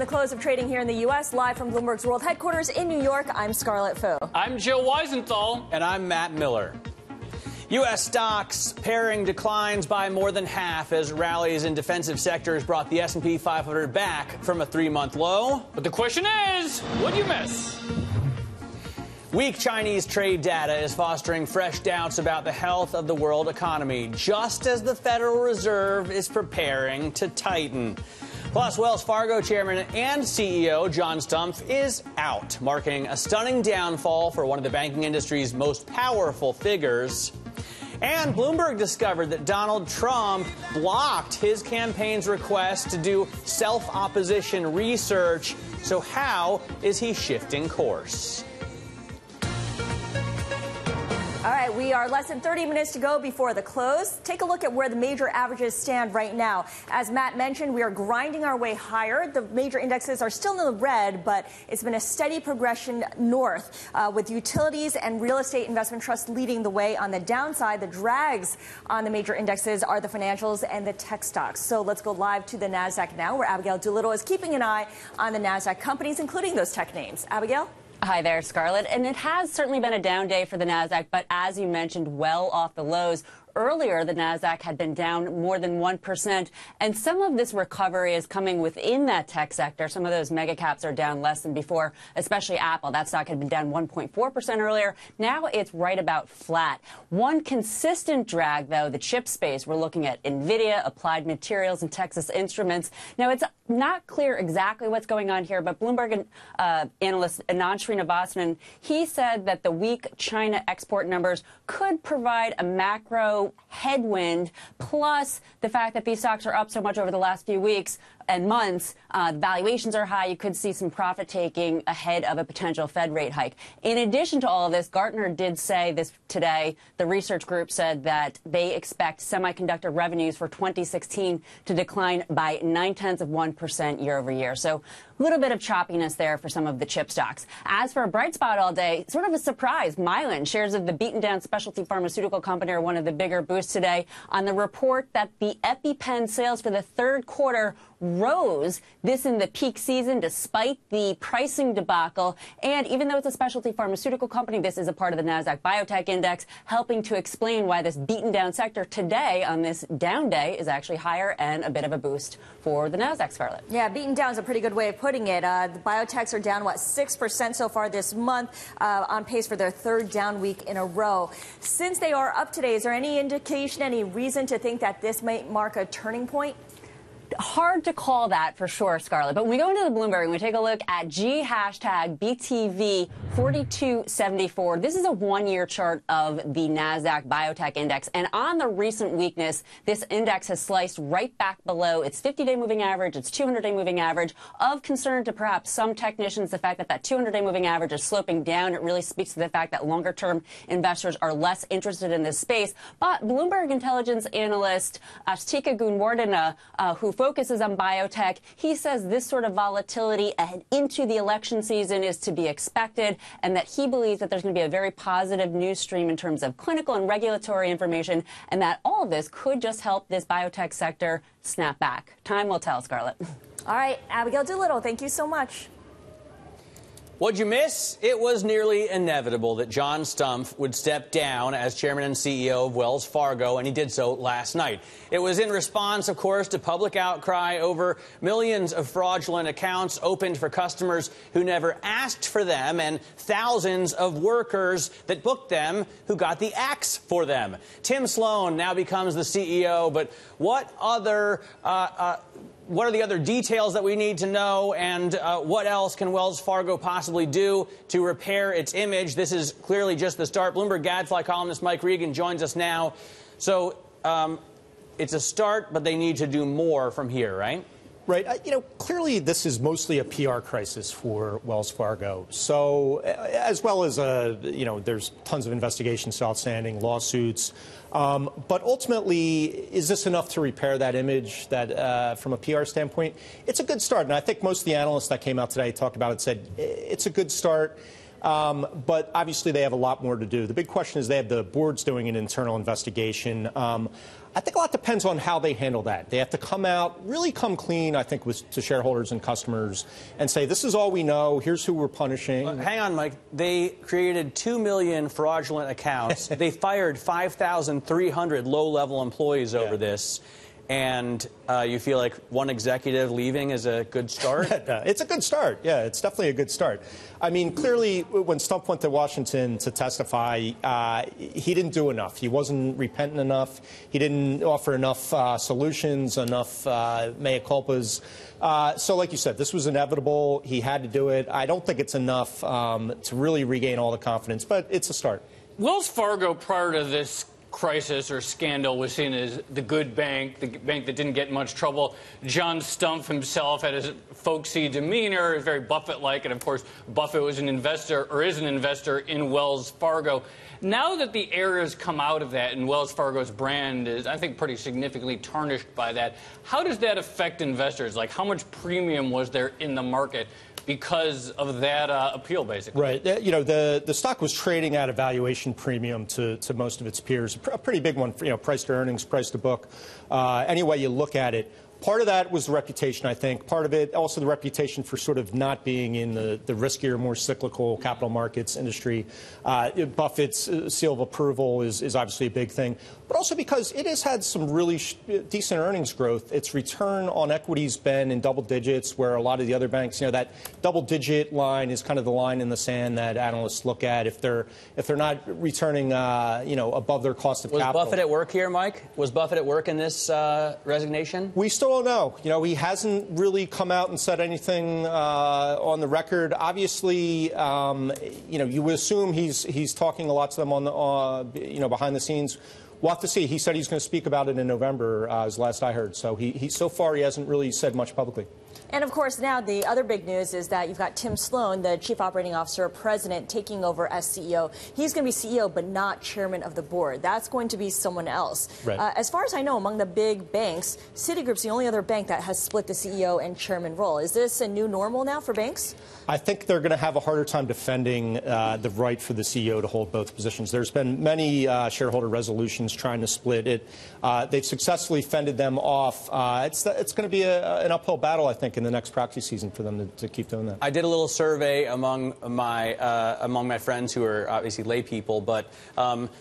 the close of trading here in the U.S., live from Bloomberg's World Headquarters in New York, I'm Scarlet. I'm Joe Weisenthal. And I'm Matt Miller. U.S. stocks pairing declines by more than half as rallies in defensive sectors brought the S&P 500 back from a 3-month low. But the question is, what'd you miss? Weak Chinese trade data is fostering fresh doubts about the health of the world economy, just as the Federal Reserve is preparing to tighten. Plus, Wells Fargo chairman and CEO John Stumpf is out, marking a stunning downfall for one of the banking industry's most powerful figures. And Bloomberg discovered that Donald Trump blocked his campaign's request to do self-opposition research. So how is he shifting course? All right, we are less than 30 minutes to go before the close. Take a look at where the major averages stand right now. As Matt mentioned, we are grinding our way higher. The major indexes are still in the red, but it's been a steady progression north, with utilities and real estate investment trusts leading the way. On the downside, the drags on the major indexes are the financials and the tech stocks. So let's go live to the NASDAQ now, where Abigail Doolittle is keeping an eye on the NASDAQ companies, including those tech names. Abigail? Hi there, Scarlett. And it has certainly been a down day for the NASDAQ, but as you mentioned, well off the lows. Earlier, the NASDAQ had been down more than 1%, and some of this recovery is coming within that tech sector. Some of those mega caps are down less than before, especially Apple. That stock had been down 1.4% earlier. Now it's right about flat. One consistent drag, though, the chip space. We're looking at NVIDIA, Applied Materials, and Texas Instruments. Now, it's not clear exactly what's going on here, but Bloomberg analyst Anand Srinivasan, he said that the weak China export numbers could provide a macro headwind, plus the fact that these stocks are up so much over the last few weeks and months, valuations are high. You could see some profit taking ahead of a potential Fed rate hike. In addition to all of this, Gartner did say this today, the research group said that they expect semiconductor revenues for 2016 to decline by 0.9% year over year. So a little bit of choppiness there for some of the chip stocks. As for a bright spot all day, sort of a surprise, Mylan, shares of the beaten down specialty pharmaceutical company, are one of the bigger boosts today on the report that the EpiPen sales for the third quarter rose, this in the peak season, despite the pricing debacle. And even though it's a specialty pharmaceutical company, this is a part of the NASDAQ Biotech Index, helping to explain why this beaten down sector today on this down day is actually higher and a bit of a boost for the NASDAQ, Scarlett. Yeah, beaten down is a pretty good way of putting it. The biotechs are down, 6% so far this month, on pace for their third down week in a row. Since they are up today, is there any indication, any reason to think that this might mark a turning point? Hard to call that for sure, Scarlett. But when we go into the Bloomberg and we take a look at BTV 4274, this is a one-year chart of the NASDAQ Biotech Index. And on the recent weakness, this index has sliced right back below its 50-day moving average, its 200-day moving average. Of concern to perhaps some technicians, the fact that that 200-day moving average is sloping down. It really speaks to the fact that longer-term investors are less interested in this space. But Bloomberg intelligence analyst Astika Gunwardena, who focuses on biotech, he says this sort of volatility ahead into the election season is to be expected, and that he believes that there's going to be a very positive news stream in terms of clinical and regulatory information, and that all of this could just help this biotech sector snap back. Time will tell, Scarlett. All right, Abigail Doolittle, thank you so much. What'd you miss? It was nearly inevitable that John Stumpf would step down as chairman and CEO of Wells Fargo, and he did so last night. It was in response, of course, to public outcry over millions of fraudulent accounts opened for customers who never asked for them, and thousands of workers that booked them who got the axe for them. Tim Sloan now becomes the CEO, but what are the other details that we need to know, and what else can Wells Fargo possibly do to repair its image? This is clearly just the start. Bloomberg Gadfly columnist Mike Regan joins us now. So it's a start, but they need to do more from here, right? Right. Clearly this is mostly a PR crisis for Wells Fargo. So as well as, there's tons of investigations outstanding, lawsuits. But ultimately, is this enough to repair that image that from a PR standpoint? It's a good start. And I think most of the analysts that came out today talked about it, said it's a good start. But obviously they have a lot more to do. The big question is they have the board's doing an internal investigation. I think a lot depends on how they handle that. They have to come out, really come clean, I think, to shareholders and customers and say, this is all we know. Here's who we're punishing. Hang on, Mike. They created 2 million fraudulent accounts. They fired 5,300 low-level employees over this. And you feel like one executive leaving is a good start? It's a good start. Yeah, it's definitely a good start. I mean, clearly, when Stump went to Washington to testify, he didn't do enough. He wasn't repentant enough. He didn't offer enough solutions, enough mea culpas. So, like you said, this was inevitable. He had to do it. I don't think it's enough to really regain all the confidence, but it's a start. Wells Fargo, prior to this crisis or scandal, was seen as the good bank, the bank that didn't get in much trouble. John Stumpf himself had his folksy demeanor, very Buffett-like, and of course Buffett was an investor, or is an investor, in Wells Fargo. Now that the air has come out of that and Wells Fargo's brand is, I think, pretty significantly tarnished by that, how does that affect investors? Like, how much premium was there in the market because of that appeal, basically? Right. You know, the stock was trading at a valuation premium to most of its peers, a pretty big one, price to earnings, price to book, any way you look at it. Part of that was the reputation, I think. Part of it, also the reputation for sort of not being in the riskier, more cyclical capital markets industry. Buffett's seal of approval is obviously a big thing. But also because it has had some really decent earnings growth. Its return on equity's been in double digits, where a lot of the other banks, that double-digit line is kind of the line in the sand that analysts look at. If they're not returning, above their cost of capital. Was Buffett at work here, Mike? Was Buffett at work in this resignation? We still don't know. He hasn't really come out and said anything on the record. Obviously, you would assume he's talking a lot to them on the, behind the scenes. We'll have to see. He said he's going to speak about it in November, as last I heard. So so far he hasn't really said much publicly. And, of course, now the other big news is that you've got Tim Sloan, the chief operating officer, president, taking over as CEO. He's going to be CEO, but not chairman of the board. That's going to be someone else. Right. As far as I know, among the big banks, Citigroup's the only other bank that has split the CEO and chairman role. Is this a new normal now for banks? I think they're going to have a harder time defending the right for the CEO to hold both positions. There's been many shareholder resolutions trying to split it. They've successfully fended them off. It's going to be an uphill battle, I think, in the next proxy season for them to keep doing that. I did a little survey among my friends who are obviously lay people, but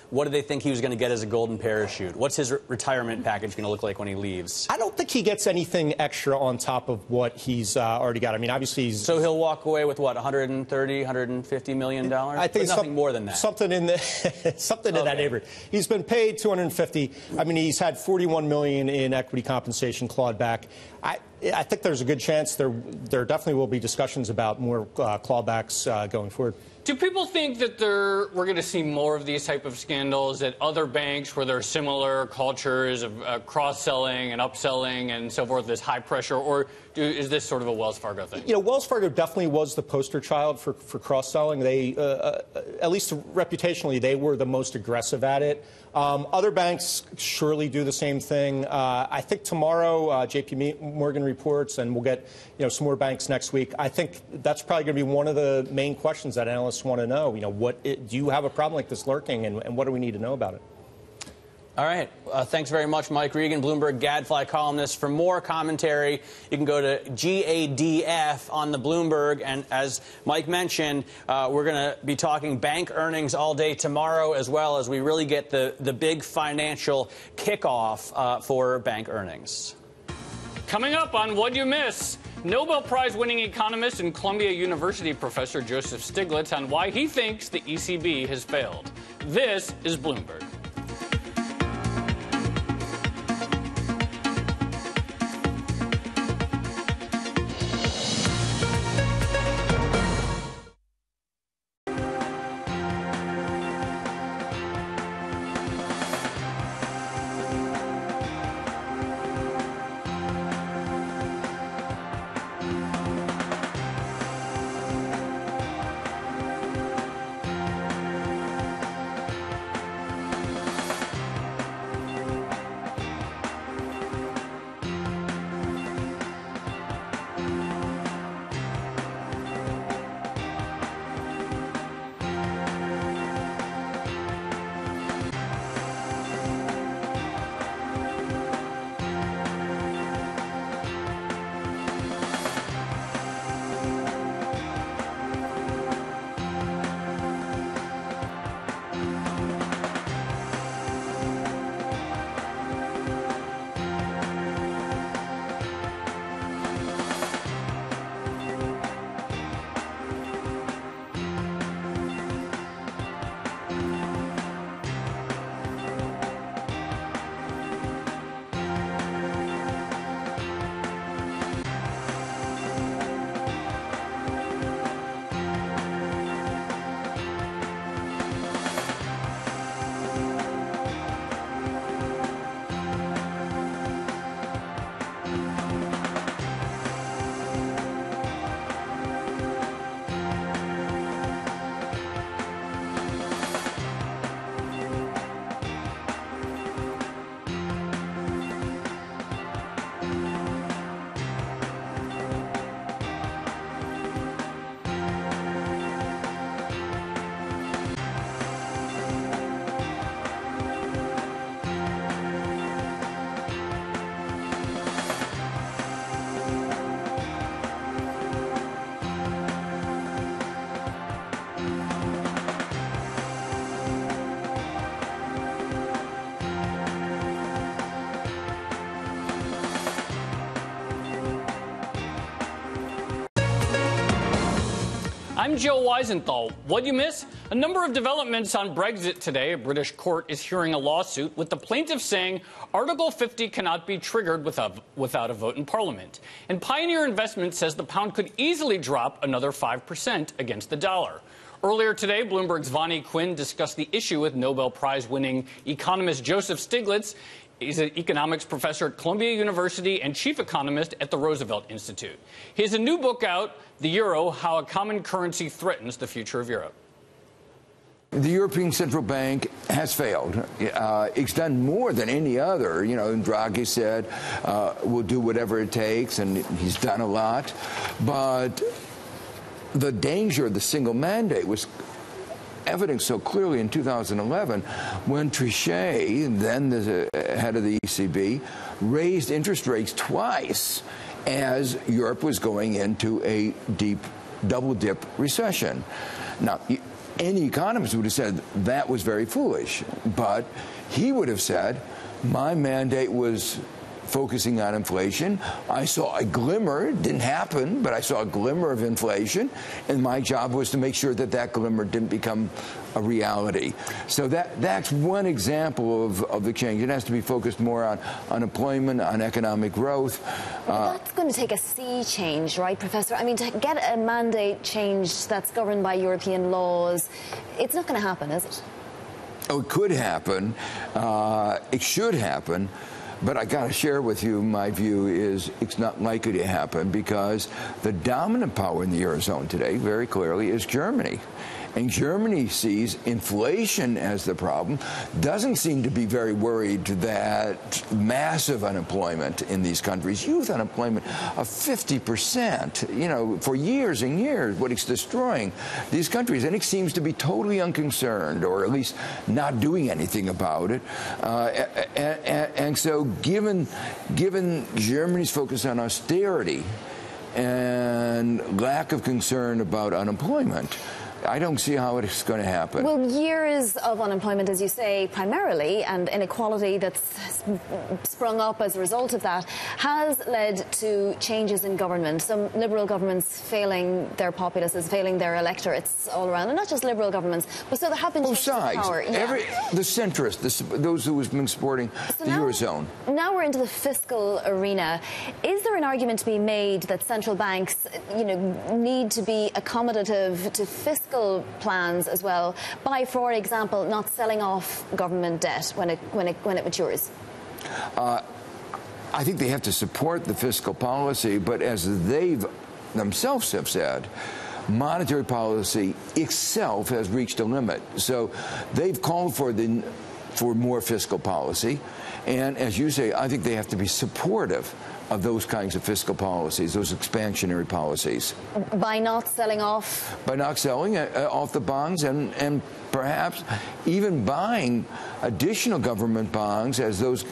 what do they think he was going to get as a golden parachute? What's his retirement package going to look like when he leaves? I don't think he gets anything extra on top of what he's already got. I mean, obviously So he'll walk away with what, $130, $150 million? I think it's nothing more than that. Something in that neighborhood. He's been paid $250. I mean, he's had $41 million in equity compensation clawed back. I think there's a good chance there definitely will be discussions about more clawbacks going forward. Do people think that we're going to see more of these type of scandals at other banks where there are similar cultures of cross-selling and upselling and so forth, this high pressure, or is this sort of a Wells Fargo thing? Wells Fargo definitely was the poster child for cross-selling. They, at least reputationally, they were the most aggressive at it. Other banks surely do the same thing. I think tomorrow, J.P. Morgan reports, and we'll get some more banks next week. I think that's probably going to be one of the main questions that analysts want to know. Do you have a problem like this lurking, and what do we need to know about it? All right. Thanks very much, Mike Regan, Bloomberg Gadfly columnist. For more commentary, you can go to GADF on the Bloomberg. And as Mike mentioned, we're going to be talking bank earnings all day tomorrow, as well as we really get the big financial kickoff for bank earnings. Coming up on What'd You Miss? Nobel Prize-winning economist and Columbia University professor Joseph Stiglitz on why he thinks the ECB has failed. This is Bloomberg. I'm Joe Weisenthal. What'd you miss? A number of developments on Brexit today. A British court is hearing a lawsuit with the plaintiffs saying Article 50 cannot be triggered without a vote in Parliament. And Pioneer Investment says the pound could easily drop another 5% against the dollar. Earlier today, Bloomberg's Vonnie Quinn discussed the issue with Nobel Prize-winning economist Joseph Stiglitz. He's an economics professor at Columbia University and chief economist at the Roosevelt Institute. He has a new book out, The Euro, How a Common Currency Threatens the Future of Europe. The European Central Bank has failed. It's done more than any other. You know, Draghi said we'll do whatever it takes, and he's done a lot. But the danger of the single mandate was evident so clearly in 2011 when Trichet, then the head of the ECB, raised interest rates twice as Europe was going into a deep double-dip recession. Now, any economist would have said that was very foolish, but he would have said, my mandate was focusing on inflation. I saw a glimmer. It didn't happen, but I saw a glimmer of inflation, and my job was to make sure that that glimmer didn't become a reality. So that's one example of the change. It has to be focused more on unemployment, on economic growth. That's going to take a sea change, right, Professor? I mean, to get a mandate changed that's governed by European laws, it's not going to happen, is it? Oh, it could happen. It should happen. But I got to share with you my view is it's not likely to happen because the dominant power in the Eurozone today, very clearly, is Germany. And Germany sees inflation as the problem, doesn't seem to be very worried that massive unemployment in these countries, youth unemployment of 50%, you know, for years and years, what it's destroying these countries. And it seems to be totally unconcerned, or at least not doing anything about it. And so given Germany's focus on austerity and lack of concern about unemployment, I don't see how it's going to happen. Well, years of unemployment, as you say, primarily, and inequality that's sprung up as a result of that, has led to changes in government. Some Liberal governments failing their populaces, failing their electorates all around. And not just Liberal governments, but so there have been changes in power. Yeah. The centrists, those who have been supporting the Eurozone. Now we're into the fiscal arena. Is there an argument to be made that central banks, you know, need to be accommodative to fiscal plans as well by, for example, not selling off government debt when it matures? I think they have to support the fiscal policy, but as they've themselves have said, monetary policy itself has reached a limit. So they've called for more fiscal policy, and as you say, I think they have to be supportive of those kinds of fiscal policies, those expansionary policies. By not selling off? By not selling off the bonds and perhaps even buying additional government bonds as those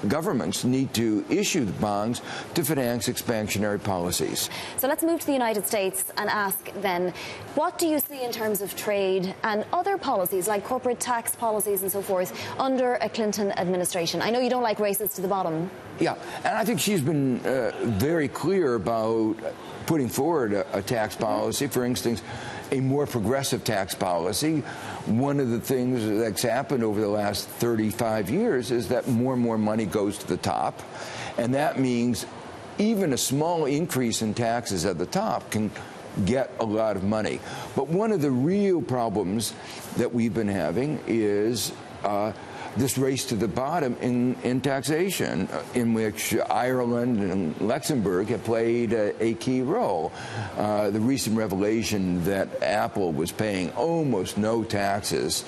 governments need to issue the bonds to finance expansionary policies. So let's move to the United States and ask then, what do you see in terms of trade and other policies like corporate tax policies and so forth under a Clinton administration? I know you don't like races to the bottom. Yeah, and I think she's been very clear about putting forward a tax policy, for instance, a more progressive tax policy. One of the things that's happened over the last 35 years is that more and more money goes to the top, and that means even a small increase in taxes at the top can get a lot of money. But one of the real problems that we've been having is this race to the bottom in taxation, in which Ireland and Luxembourg have played a key role. The recent revelation that Apple was paying almost no taxes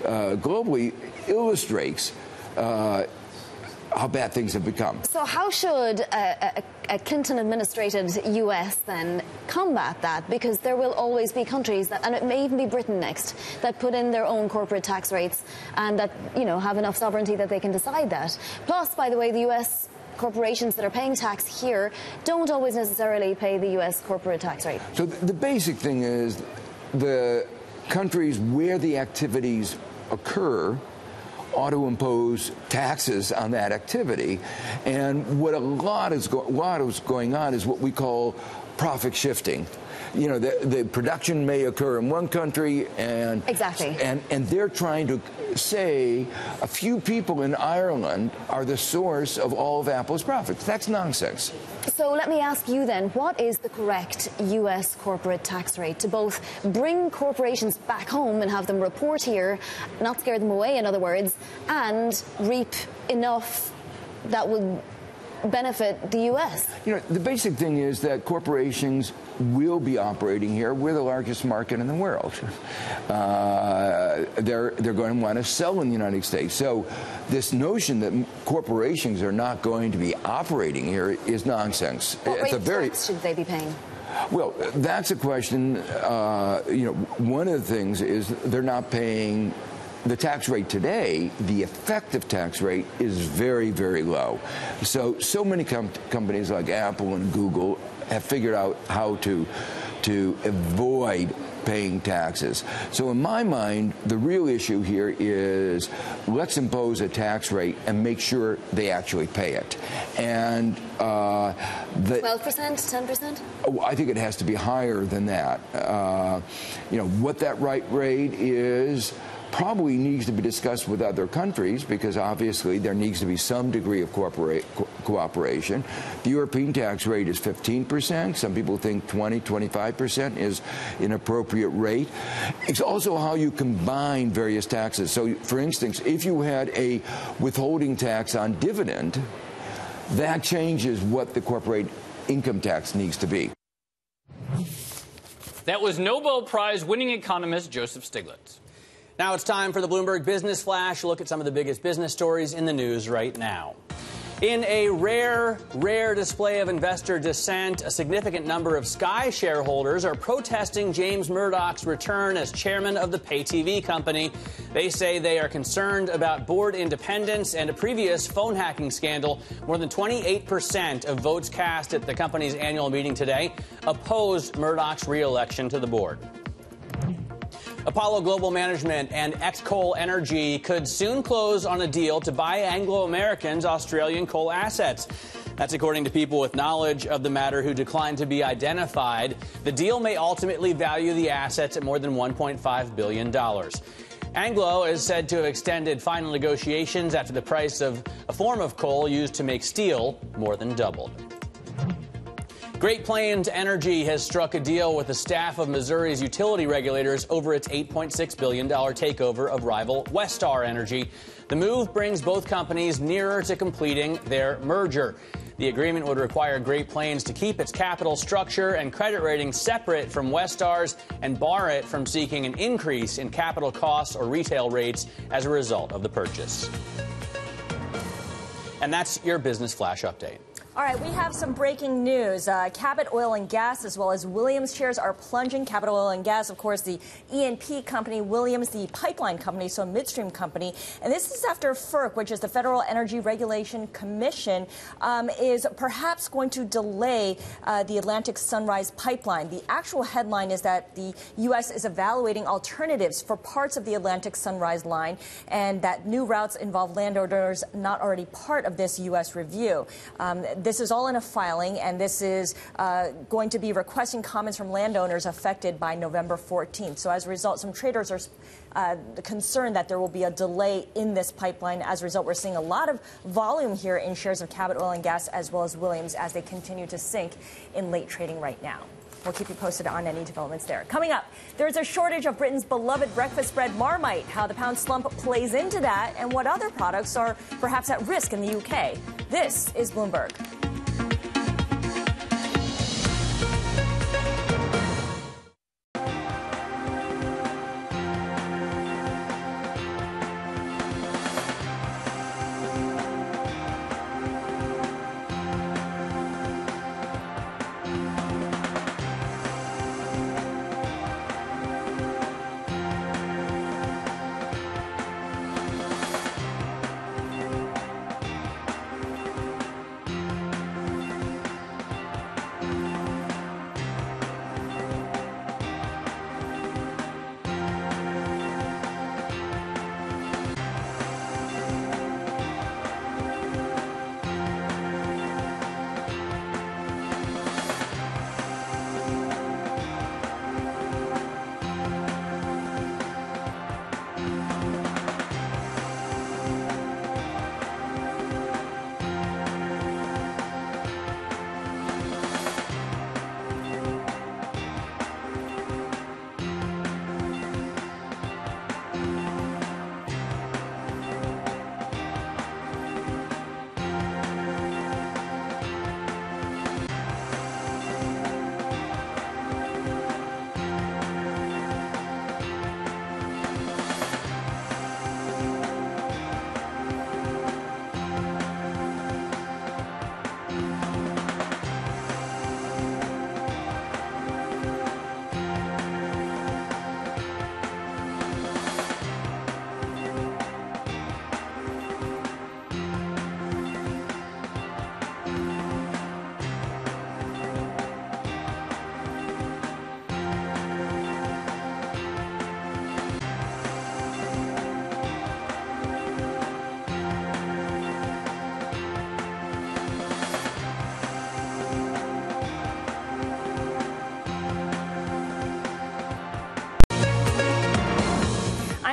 globally illustrates how bad things have become. So how should a Clinton-administrated U.S. then combat that? Because there will always be countries, and it may even be Britain next, that put in their own corporate tax rates and that, you know, have enough sovereignty that they can decide that. Plus, by the way, the U.S. corporations that are paying tax here don't always necessarily pay the U.S. corporate tax rate. So the basic thing is the countries where the activities occur ought to impose taxes on that activity. And what a lot is going on is what we call profit shifting. you know, the production may occur in one country, and exactly, and they're trying to say a few people in Ireland are the source of all of Apple's profits. That's nonsense. So let me ask you then, what is the correct U.S. corporate tax rate to both bring corporations back home and have them report here, not scare them away, in other words, and reap enough that would benefit the U.S.? You know, the basic thing is that corporations will be operating here. We're the largest market in the world. They're going to want to sell in the United States. So this notion that corporations are not going to be operating here is nonsense. What rate of tax should they be paying? Well, that's a question. You know, one of the things is they're not paying. The tax rate today, the effective tax rate, is very, very low. So many companies like Apple and Google have figured out how to avoid paying taxes. So in my mind, the real issue here is let's impose a tax rate and make sure they actually pay it. And 12%, 10%? Oh, I think it has to be higher than that. You know, what that right rate is probably needs to be discussed with other countries, because obviously there needs to be some degree of cooperation. The European tax rate is 15%. Some people think 20, 25% is an appropriate rate. It's also how you combine various taxes. So, for instance, if you had a withholding tax on dividend, that changes what the corporate income tax needs to be. That was Nobel Prize winning economist Joseph Stiglitz. Now it's time for the Bloomberg Business Flash. A look at some of the biggest business stories in the news right now. In a rare display of investor dissent, a significant number of Sky shareholders are protesting James Murdoch's return as chairman of the pay TV company. They say they are concerned about board independence and a previous phone hacking scandal. More than 28% of votes cast at the company's annual meeting today opposed Murdoch's re-election to the board. Apollo Global Management and Ex-Coal Energy could soon close on a deal to buy Anglo American's Australian coal assets. That's according to people with knowledge of the matter who declined to be identified. The deal may ultimately value the assets at more than $1.5 billion. Anglo is said to have extended final negotiations after the price of a form of coal used to make steel more than doubled. Great Plains Energy has struck a deal with the staff of Missouri's utility regulators over its $8.6 billion takeover of rival Westar Energy. The move brings both companies nearer to completing their merger. The agreement would require Great Plains to keep its capital structure and credit rating separate from Westar's and bar it from seeking an increase in capital costs or retail rates as a result of the purchase. And that's your Business Flash update. All right, we have some breaking news. Cabot Oil and Gas as well as Williams shares are plunging. Cabot Oil and Gas, of course, the E&P company. Williams, the pipeline company, so a midstream company. And this is after FERC, which is the Federal Energy Regulation Commission, is perhaps going to delay the Atlantic Sunrise pipeline. The actual headline is that the U.S. is evaluating alternatives for parts of the Atlantic Sunrise line, and that new routes involve landowners not already part of this U.S. review. This is all in a filing, and this is going to be requesting comments from landowners affected by November 14th. So as a result, some traders are concerned that there will be a delay in this pipeline. As a result, we're seeing a lot of volume here in shares of Cabot Oil and Gas as well as Williams as they continue to sink in late trading right now. We'll keep you posted on any developments there. Coming up, there's a shortage of Britain's beloved breakfast bread Marmite, how the pound slump plays into that, and what other products are perhaps at risk in the UK. This is Bloomberg.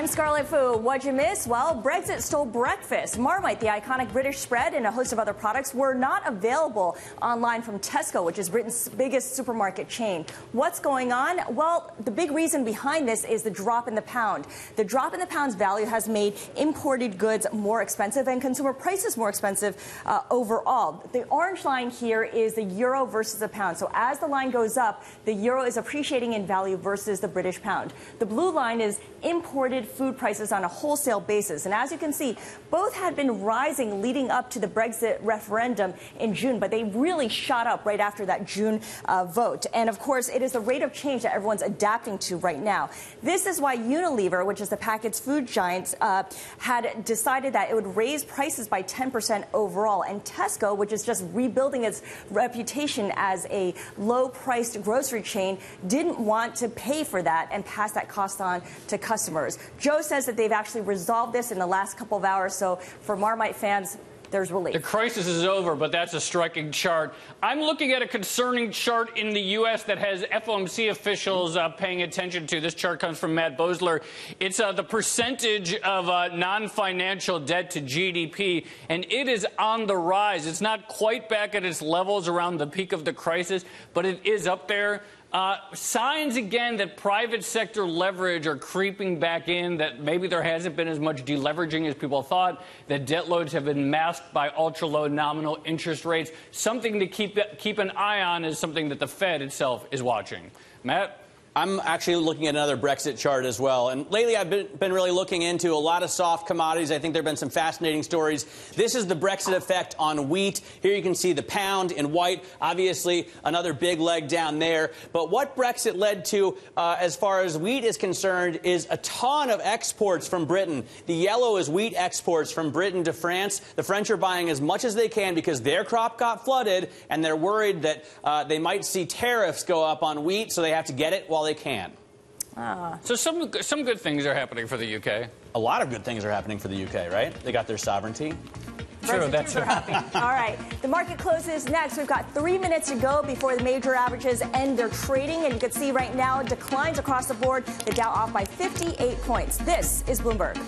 I'm Scarlet Fu. What'd you miss? Well, Brexit stole breakfast. Marmite, the iconic British spread, and a host of other products were not available online from Tesco, which is Britain's biggest supermarket chain. What's going on? Well, the big reason behind this is the drop in the pound. The drop in the pound's value has made imported goods more expensive and consumer prices more expensive overall. The orange line here is the euro versus the pound. So as the line goes up, the euro is appreciating in value versus the British pound. The blue line is imported food prices on a wholesale basis. And as you can see, both had been rising leading up to the Brexit referendum in June, but they really shot up right after that June vote. And of course, it is the rate of change that everyone's adapting to right now. This is why Unilever, which is the packaged food giant, had decided that it would raise prices by 10% overall. And Tesco, which is just rebuilding its reputation as a low-priced grocery chain, didn't want to pay for that and pass that cost on to customers. Joe says that they've actually resolved this in the last couple of hours, so for Marmite fans, there's relief. The crisis is over, but that's a striking chart. I'm looking at a concerning chart in the U.S. that has FOMC officials paying attention to. This chart comes from Matt Bosler. It's the percentage of non-financial debt to GDP, and it is on the rise. It's not quite back at its levels around the peak of the crisis, but it is up there. Signs again that private sector leverage are creeping back in, that maybe there hasn't been as much deleveraging as people thought, that debt loads have been masked by ultra-low nominal interest rates. Something to keep an eye on is something that the Fed itself is watching. Matt? I'm actually looking at another Brexit chart as well. And lately I've been really looking into a lot of soft commodities. I think there have been some fascinating stories. This is the Brexit effect on wheat. Here you can see the pound in white. Obviously, another big leg down there. But what Brexit led to, as far as wheat is concerned, is a ton of exports from Britain. The yellow is wheat exports from Britain to France. The French are buying as much as they can because their crop got flooded, and they're worried that they might see tariffs go up on wheat, so they have to get it while they can. So some good things are happening for the UK. A lot of good things are happening for the UK, right? They got their sovereignty. True, that's true. All right, the market closes next. We've got 3 minutes to go before the major averages end their trading, and you can see right now declines across the board. The Dow off by 58 points. This is Bloomberg.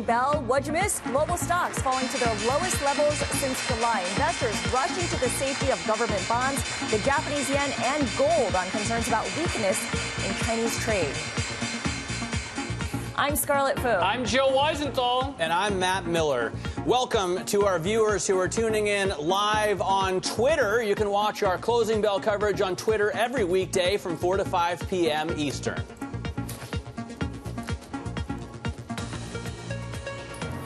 opening bell. What'd you miss? Global stocks falling to their lowest levels since July. Investors rushing to the safety of government bonds, the Japanese yen, and gold on concerns about weakness in Chinese trade. I'm Scarlet Fu. I'm Joe Weisenthal. And I'm Matt Miller. Welcome to our viewers who are tuning in live on Twitter. You can watch our closing bell coverage on Twitter every weekday from 4 to 5 p.m. Eastern.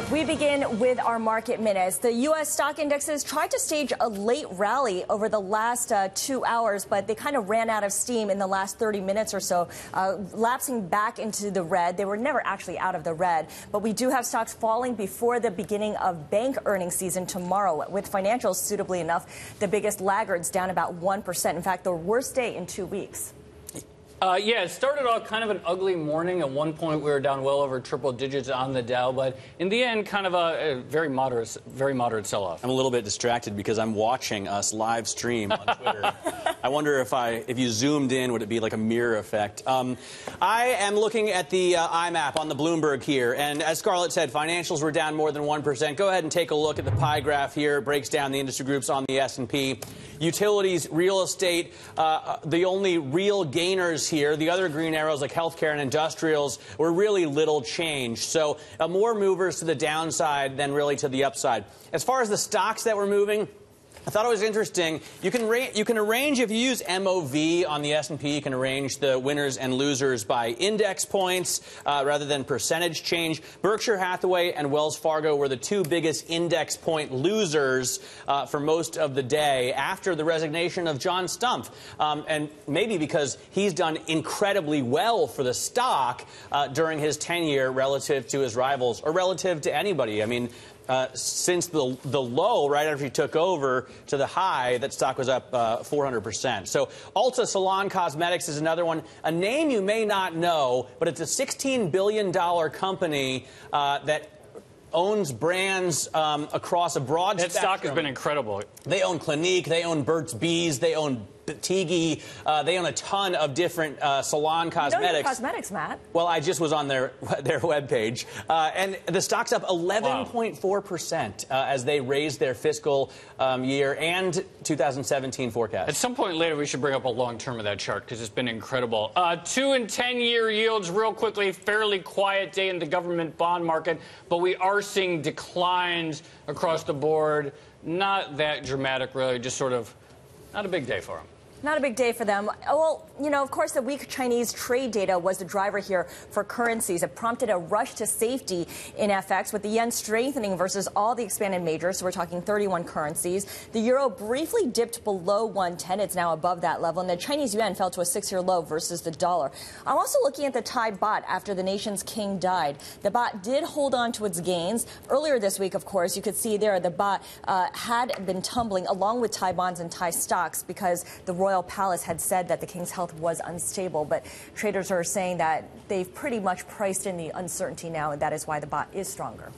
We begin with our market minutes. The U.S. stock indexes tried to stage a late rally over the last 2 hours, but they kind of ran out of steam in the last 30 minutes or so, lapsing back into the red. They were never actually out of the red, but we do have stocks falling before the beginning of bank earnings season tomorrow, with financials, suitably enough, the biggest laggards down about 1%. In fact, the worst day in 2 weeks. Yeah, it started off kind of an ugly morning. At one point, we were down well over triple digits on the Dow, but in the end, kind of a very moderate sell-off. I'm a little bit distracted because I'm watching us live stream on Twitter. I wonder if you zoomed in, would it be like a mirror effect? I am looking at the IMAP on the Bloomberg here, and as Scarlett said, financials were down more than 1%. Go ahead and take a look at the pie graph here. It breaks down the industry groups on the S&P. Utilities, real estate, the only real gainers here. The other green arrows like healthcare and industrials were really little change. So more movers to the downside than really to the upside. As far as the stocks that were moving, I thought it was interesting. You can arrange, if you use MOV on the S&P, you can arrange the winners and losers by index points rather than percentage change. Berkshire Hathaway and Wells Fargo were the two biggest index point losers for most of the day after the resignation of John Stumpf. And maybe because he's done incredibly well for the stock during his tenure relative to his rivals or relative to anybody. I mean, since the low right after he took over to the high, that stock was up 400%. So Ulta Salon Cosmetics is another one, a name you may not know, but it's a $16 billion company that owns brands across a broad spectrum. That stock has been incredible. They own Clinique, they own Burt's Bees, they own Tigi, they own a ton of different salon cosmetics. You know your cosmetics, Matt. Well, I just was on their webpage. And the stock's up 11.4% as they raised their fiscal year and 2017 forecast. At some point later, we should bring up a long term of that chart because it's been incredible. 2- and 10-year yields real quickly. Fairly quiet day in the government bond market, but we are seeing declines across the board. Not that dramatic, really. Just sort of not a big day for them. Not a big day for them. Well, you know, of course, the weak Chinese trade data was the driver here for currencies. It prompted a rush to safety in FX, with the yen strengthening versus all the expanded majors. So we're talking 31 currencies. The euro briefly dipped below 110. It's now above that level. And the Chinese yuan fell to a 6-year low versus the dollar. I'm also looking at the Thai baht after the nation's king died. The baht did hold on to its gains. Earlier this week, of course, you could see there the baht had been tumbling along with Thai bonds and Thai stocks because the Royal Palace had said that the king's health was unstable, but traders are saying that they've pretty much priced in the uncertainty now, and that is why the baht is stronger.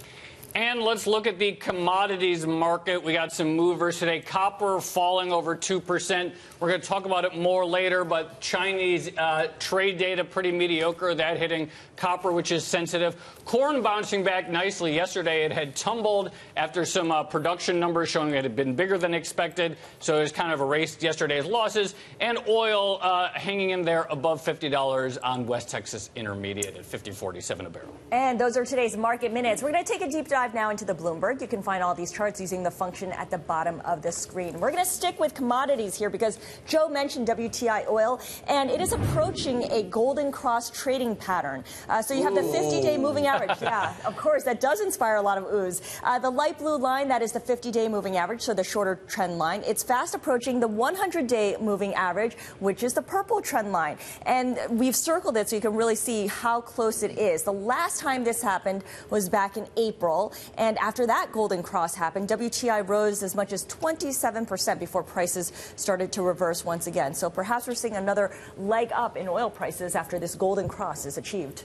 And let's look at the commodities market. We got some movers today. Copper falling over 2%. We're going to talk about it more later, but Chinese trade data pretty mediocre. That hitting copper, which is sensitive. Corn bouncing back nicely. Yesterday it had tumbled after some production numbers showing it had been bigger than expected, so it was kind of erased yesterday's losses. And oil hanging in there above $50 on West Texas Intermediate at $50.47 a barrel. And those are today's market minutes. We're going to take a deep dive now into the Bloomberg. You can find all these charts using the function at the bottom of the screen. We're going to stick with commodities here because Joe mentioned WTI oil, and it is approaching a golden cross trading pattern. So you have the 50-day moving average. Yeah, of course, that does inspire a lot of oohs. The light blue line, that is the 50-day moving average, so the shorter trend line. It's fast approaching the 100-day moving average, which is the purple trend line. And we've circled it so you can really see how close it is. The last time this happened was back in April. And after that golden cross happened, WTI rose as much as 27% before prices started to reverse once again. So perhaps we're seeing another leg up in oil prices after this golden cross is achieved.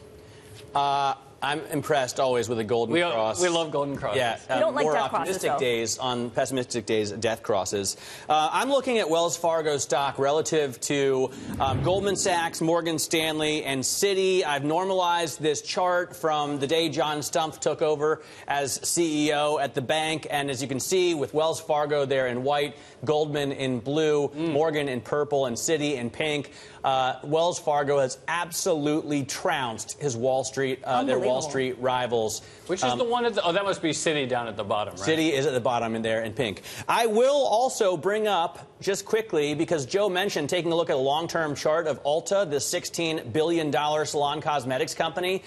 I'm impressed always with a golden cross. We love golden crosses. Yeah, we don't like more death optimistic crosses, days on pessimistic days, death crosses. I'm looking at Wells Fargo stock relative to Goldman Sachs, Morgan Stanley, and Citi. I've normalized this chart from the day John Stumpf took over as CEO at the bank, and as you can see, with Wells Fargo there in white, Goldman in blue, Morgan in purple, and Citi in pink. Wells Fargo has absolutely trounced his their Wall Street rivals. Which is the one at the, that must be Citi down at the bottom, right? Citi is at the bottom in there in pink. I will also bring up, just quickly, because Joe mentioned taking a look at a long-term chart of Ulta, the $16 billion salon cosmetics company.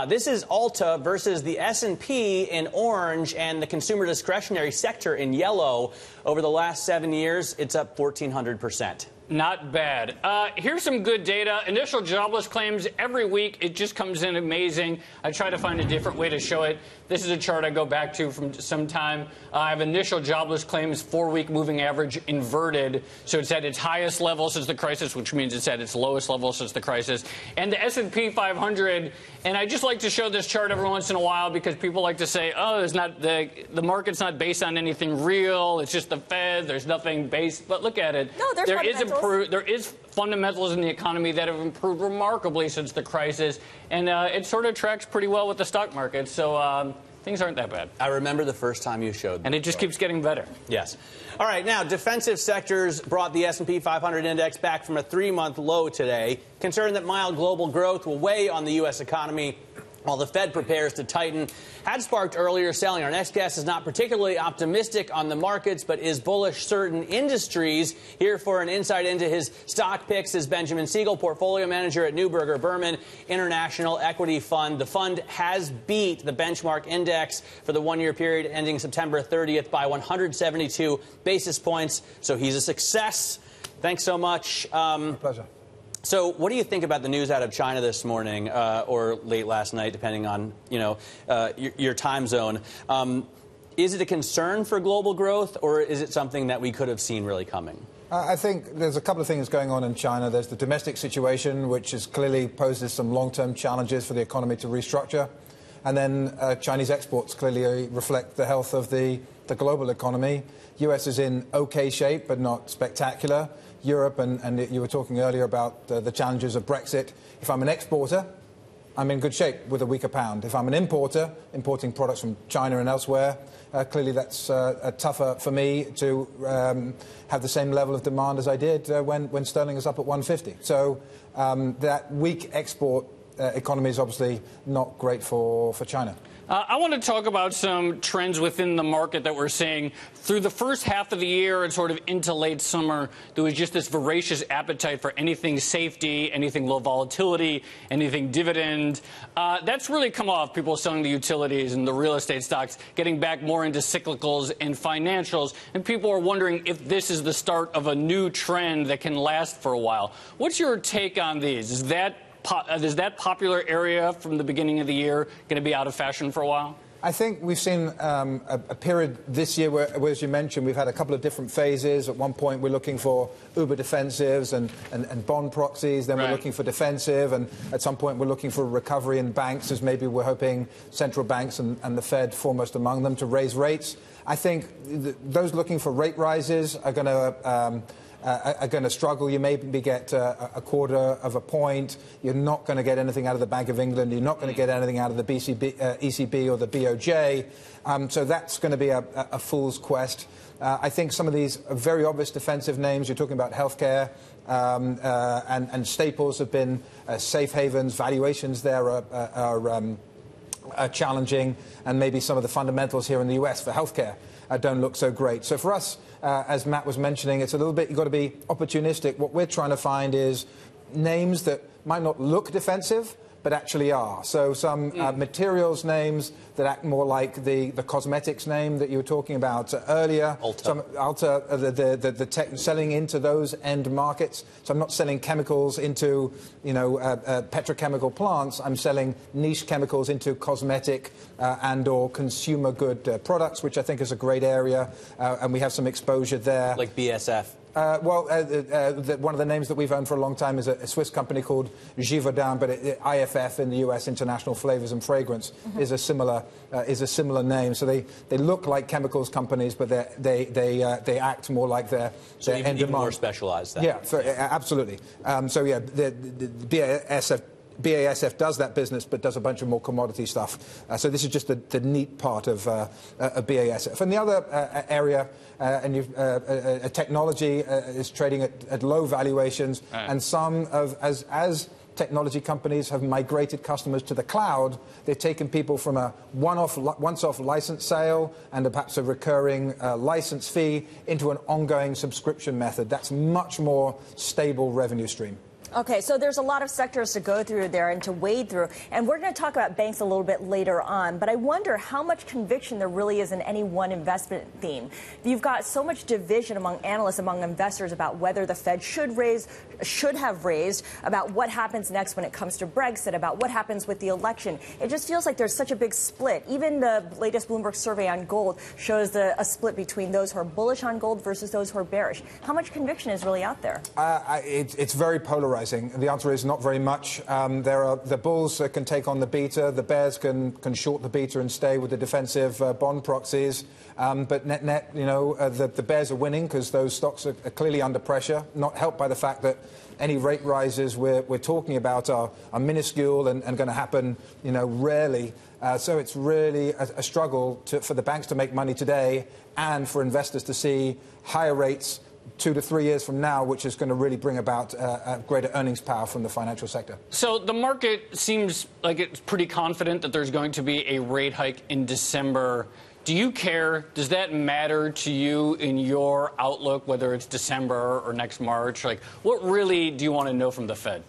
This is Ulta versus the S&P in orange and the consumer discretionary sector in yellow. Over the last 7 years, it's up 1,400%. Not bad. Here's some good data. Initial jobless claims every week. It just comes in amazing. I try to find a different way to show it. This is a chart I go back to from some time. I have initial jobless claims 4-week moving average inverted. So it's at its highest level since the crisis, which means it's at its lowest level since the crisis. And the S&P 500. And I just like to show this chart every once in a while because people like to say, oh, there's not the market's not based on anything real. It's just the Fed. There's nothing based. But look at it. No, There is fundamentals in the economy that have improved remarkably since the crisis, and it sort of tracks pretty well with the stock market, so things aren't that bad. I remember the first time you showed and it just keeps getting better. Yes. All right, now, defensive sectors brought the S&P 500 index back from a 3-month low today. Concern that mild global growth will weigh on the U.S. economy while the Fed prepares to tighten had sparked earlier selling. Our next guest is not particularly optimistic on the markets, but is bullish certain industries. Here for an insight into his stock picks is Benjamin Siegel, portfolio manager at Neuberger Berman International Equity Fund. The fund has beat the benchmark index for the 1-year period ending September 30th by 172 basis points. So he's a success. Thanks so much. My pleasure. So what do you think about the news out of China this morning or late last night, depending on, your time zone? Is it a concern for global growth, or is it something that we could have seen really coming? I think there's a couple of things going on in China. There's the domestic situation, which has clearly poses some long-term challenges for the economy to restructure. And then Chinese exports clearly reflect the health of the global economy. U.S. is in okay shape, but not spectacular. Europe, and you were talking earlier about the challenges of Brexit. If I'm an exporter, I'm in good shape with a weaker pound. If I'm an importer, importing products from China and elsewhere, clearly that's tougher for me to have the same level of demand as I did when sterling is up at 150. So that weak export economy is obviously not great for China. I want to talk about some trends within the market that we're seeing. Through the first half of the year and sort of into late summer, there was just this voracious appetite for anything safety, anything low volatility, anything dividend. That's really come off. People selling the utilities and the real estate stocks, getting back more into cyclicals and financials. And people are wondering if this is the start of a new trend that can last for a while. What's your take on these? Is that popular area from the beginning of the year going to be out of fashion for a while? I think we've seen a period this year where, as you mentioned, we've had a couple of different phases. At one point, we're looking for uber defensives and bond proxies. Then we're looking for defensive. And at some point, we're looking for recovery in banks, as maybe we're hoping central banks and the Fed, foremost among them, to raise rates. I think those looking for rate rises are going to struggle. You maybe get a quarter of a point. You're not going to get anything out of the Bank of England. You're not going to get anything out of the ECB or the BOJ. So that's going to be a fool's quest. I think some of these very obvious defensive names, you're talking about healthcare and staples have been safe havens. Valuations there are challenging, and maybe some of the fundamentals here in the US for healthcare don't look so great. So for us, as Matt was mentioning, it's a little bit, you've got to be opportunistic. What we're trying to find is names that might not look defensive, but actually are. So some materials names that act more like the cosmetics name that you were talking about earlier. Ulta, the tech selling into those end markets. So I'm not selling chemicals into, petrochemical plants. I'm selling niche chemicals into cosmetic and or consumer good products, which I think is a great area. And we have some exposure there. Like BSF. One of the names that we've owned for a long time is a Swiss company called Givaudan, but IFF in the US, International Flavors and Fragrance, is a similar name. So they look like chemicals companies, but they act more like their even more specialized. Then. Yeah, absolutely. The BASF does that business, but does a bunch of more commodity stuff. So this is just the neat part of BASF. And the other area, technology is trading at low valuations, and some as technology companies have migrated customers to the cloud, they've taken people from a once-off license sale and perhaps a recurring license fee into an ongoing subscription method. That's much more stable revenue stream. Okay, so there's a lot of sectors to go through there and to wade through, and we're going to talk about banks a little bit later on, but I wonder how much conviction there really is in any one investment theme. You've got so much division among analysts, among investors about whether the Fed should have raised, about what happens next when it comes to Brexit, about what happens with the election. It just feels like there's such a big split. Even the latest Bloomberg survey on gold shows a split between those who are bullish on gold versus those who are bearish. How much conviction is really out there? It's very polarizing. The answer is not very much. The bulls can take on the beta. The bears can short the beta and stay with the defensive bond proxies. But net, the bears are winning because those stocks are clearly under pressure, not helped by the fact that any rate rises we're talking about are minuscule and going to happen, rarely. So it's really a struggle for the banks to make money today and for investors to see higher rates 2 to 3 years from now, which is going to really bring about greater earnings power from the financial sector. So the market seems like it's pretty confident that there's going to be a rate hike in December. Do you care? Does that matter to you in your outlook, whether it's December or next March? Like, what really do you want to know from the Fed?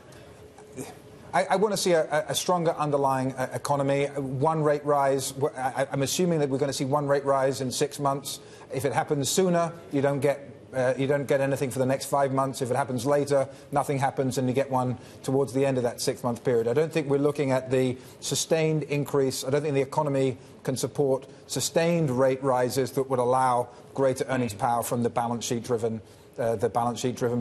I want to see a stronger underlying economy. One rate rise. I'm assuming that we're going to see one rate rise in 6 months. If it happens sooner, you don't get anything for the next 5 months. If it happens later, nothing happens, and you get one towards the end of that 6-month period. I don't think we're looking at the sustained increase. I don't think the economy can support sustained rate rises that would allow greater earnings power from the balance sheet driven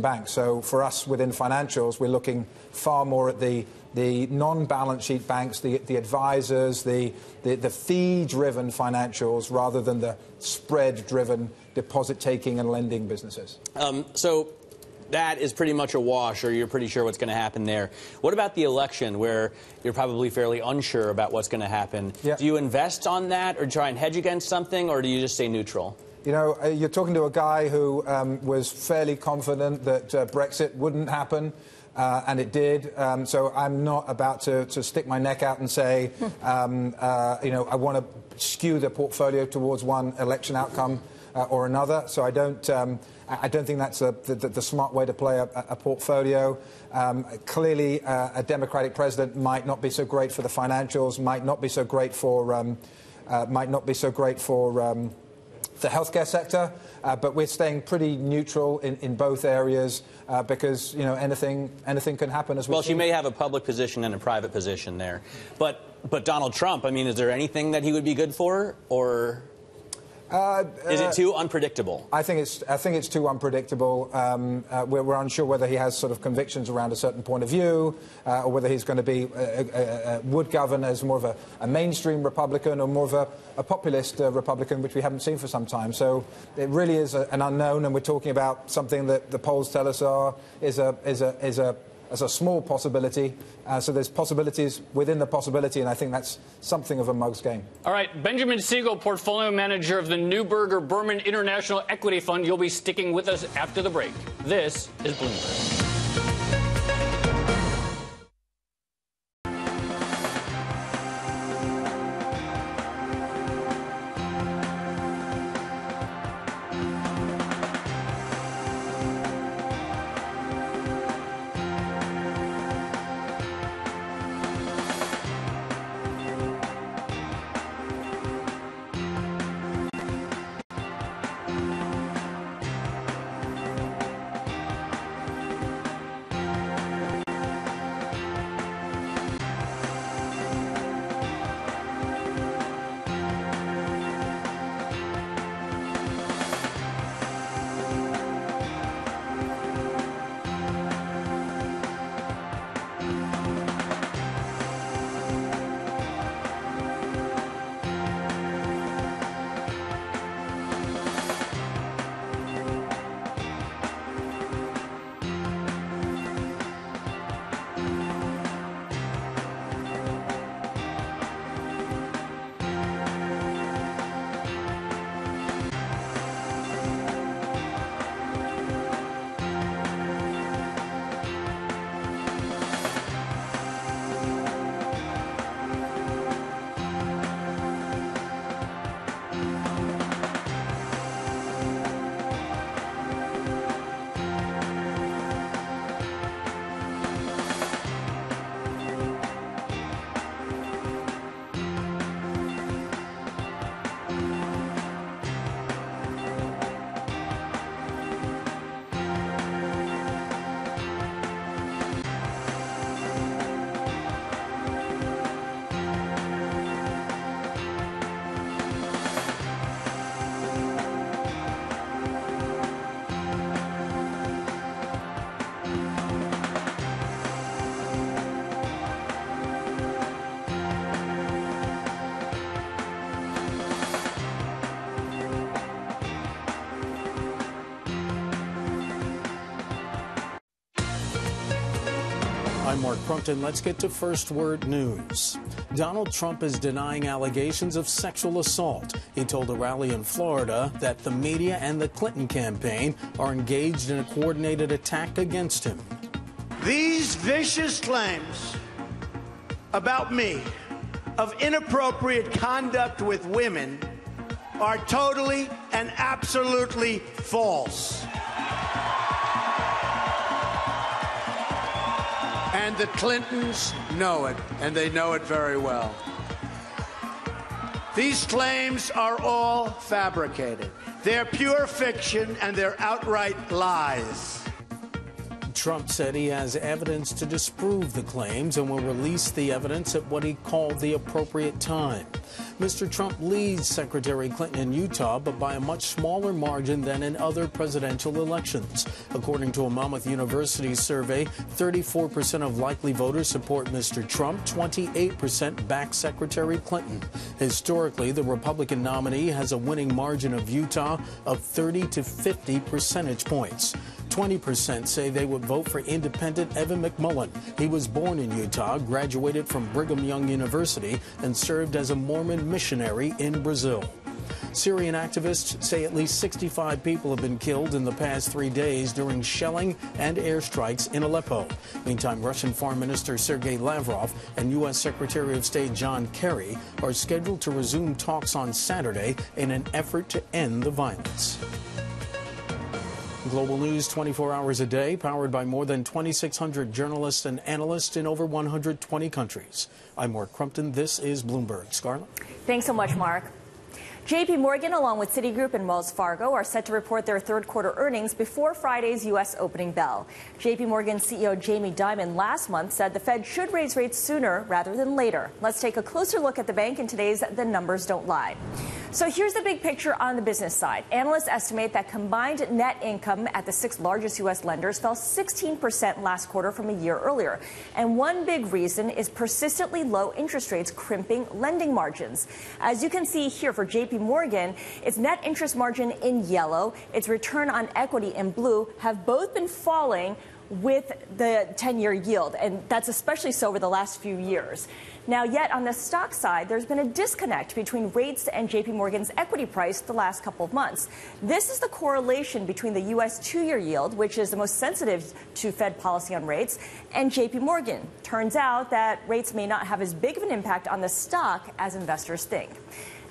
banks. So for us within financials, we're looking far more at the non-balance sheet banks, the advisors, the fee-driven financials, rather than the spread-driven deposit-taking and lending businesses. So that is pretty much a wash, or you're pretty sure what's going to happen there. What about the election, where you're probably fairly unsure about what's going to happen? Yeah. Do you invest on that or try and hedge against something, or do you just stay neutral? You're talking to a guy who was fairly confident that Brexit wouldn't happen. And it did. So I'm not about to stick my neck out and say, I want to skew the portfolio towards one election outcome or another. So I don't think that's the smart way to play a portfolio. Clearly, a Democratic president might not be so great for the financials, might not be so great for the healthcare sector, but we're staying pretty neutral in both areas because anything can happen. As well, she may have a public position and a private position there, but Donald Trump. I mean, is there anything that he would be good for, or is it too unpredictable? I think it's too unpredictable. We're unsure whether he has sort of convictions around a certain point of view, or whether he's going to be would govern as more of a mainstream Republican or more of a populist Republican, which we haven't seen for some time. So it really is an unknown, and we're talking about something that the polls tell us is a small possibility. So there's possibilities within the possibility, and I think that's something of a mug's game. All right, Benjamin Siegel, portfolio manager of the Neuberger Berman International Equity Fund. You'll be sticking with us after the break. This is Bloomberg. I'm Mark Crumpton. Let's get to First Word News. Donald Trump is denying allegations of sexual assault. He told a rally in Florida that the media and the Clinton campaign are engaged in a coordinated attack against him. These vicious claims about me of inappropriate conduct with women are totally and absolutely false. And the Clintons know it, and they know it very well. These claims are all fabricated. They're pure fiction, and they're outright lies. Trump said he has evidence to disprove the claims and will release the evidence at what he called the appropriate time. Mr. Trump leads Secretary Clinton in Utah, but by a much smaller margin than in other presidential elections. According to a Monmouth University survey, 34% of likely voters support Mr. Trump, 28% back Secretary Clinton. Historically, the Republican nominee has a winning margin of Utah of 30 to 50 percentage points. 20% say they would vote for independent Evan McMullin. He was born in Utah, graduated from Brigham Young University, and served as a Mormon missionary in Brazil. Syrian activists say at least 65 people have been killed in the past 3 days during shelling and airstrikes in Aleppo. Meantime, Russian Foreign Minister Sergei Lavrov and U.S. Secretary of State John Kerry are scheduled to resume talks on Saturday in an effort to end the violence. Global news 24 hours a day, powered by more than 2,600 journalists and analysts in over 120 countries. I'm Mark Crumpton. This is Bloomberg. Scarlet? Thanks so much, Mark. JP Morgan, along with Citigroup and Wells Fargo, are set to report their third quarter earnings before Friday's U.S. opening bell. JP Morgan CEO Jamie Dimon last month said the Fed should raise rates sooner rather than later. Let's take a closer look at the bank in today's The Numbers Don't Lie. So here's the big picture on the business side. Analysts estimate that combined net income at the 6 largest U.S. lenders fell 16% last quarter from a year earlier. And one big reason is persistently low interest rates crimping lending margins. As you can see here for JP Morgan, its net interest margin in yellow, its return on equity in blue have both been falling with the 10-year yield, and that's especially so over the last few years. Now, yet on the stock side, there's been a disconnect between rates and JP Morgan's equity price the last couple of months. This is the correlation between the U.S. 2-year yield, which is the most sensitive to Fed policy on rates, and JP Morgan. Turns out that rates may not have as big of an impact on the stock as investors think.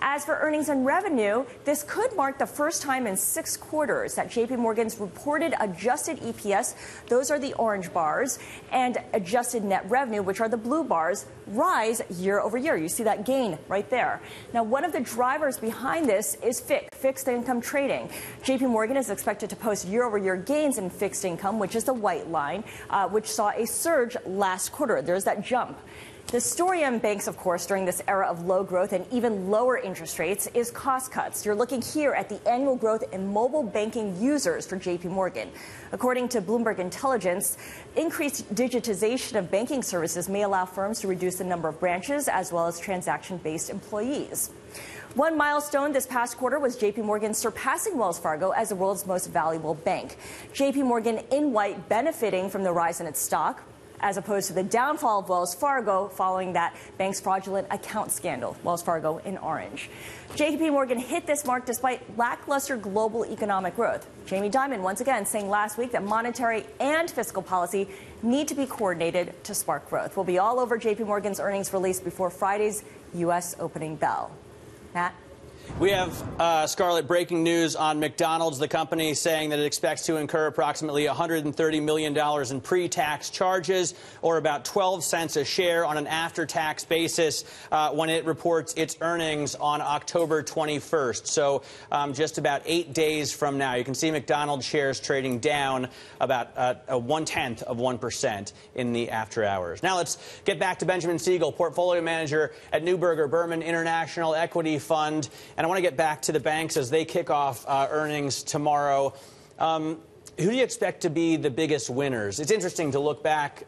As for earnings and revenue, this could mark the first time in 6 quarters that JP Morgan's reported adjusted EPS, those are the orange bars, and adjusted net revenue, which are the blue bars, rise year over year. You see that gain right there. Now, one of the drivers behind this is FICC, fixed income trading. JP Morgan is expected to post year over year gains in fixed income, which is the white line, which saw a surge last quarter. There's that jump. The story on banks, of course, during this era of low growth and even lower interest rates is cost cuts. You're looking here at the annual growth in mobile banking users for JP Morgan. According to Bloomberg Intelligence, increased digitization of banking services may allow firms to reduce the number of branches as well as transaction-based employees. One milestone this past quarter was JP Morgan surpassing Wells Fargo as the world's most valuable bank. JP Morgan in white benefiting from the rise in its stock, as opposed to the downfall of Wells Fargo following that bank's fraudulent account scandal, Wells Fargo in orange. JP Morgan hit this mark despite lackluster global economic growth. Jamie Dimon once again saying last week that monetary and fiscal policy need to be coordinated to spark growth. We'll be all over JP Morgan's earnings release before Friday's U.S. opening bell. Matt? We have Scarlet breaking news on McDonald's, the company saying that it expects to incur approximately $130 million in pre-tax charges, or about 12 cents a share on an after-tax basis when it reports its earnings on October 21st. So just about 8 days from now. You can see McDonald's shares trading down about a 0.1% in the after hours. Now let's get back to Benjamin Siegel, portfolio manager at Neuberger Berman International Equity Fund. And I want to get back to the banks as they kick off earnings tomorrow. Who do you expect to be the biggest winners? It's interesting to look back.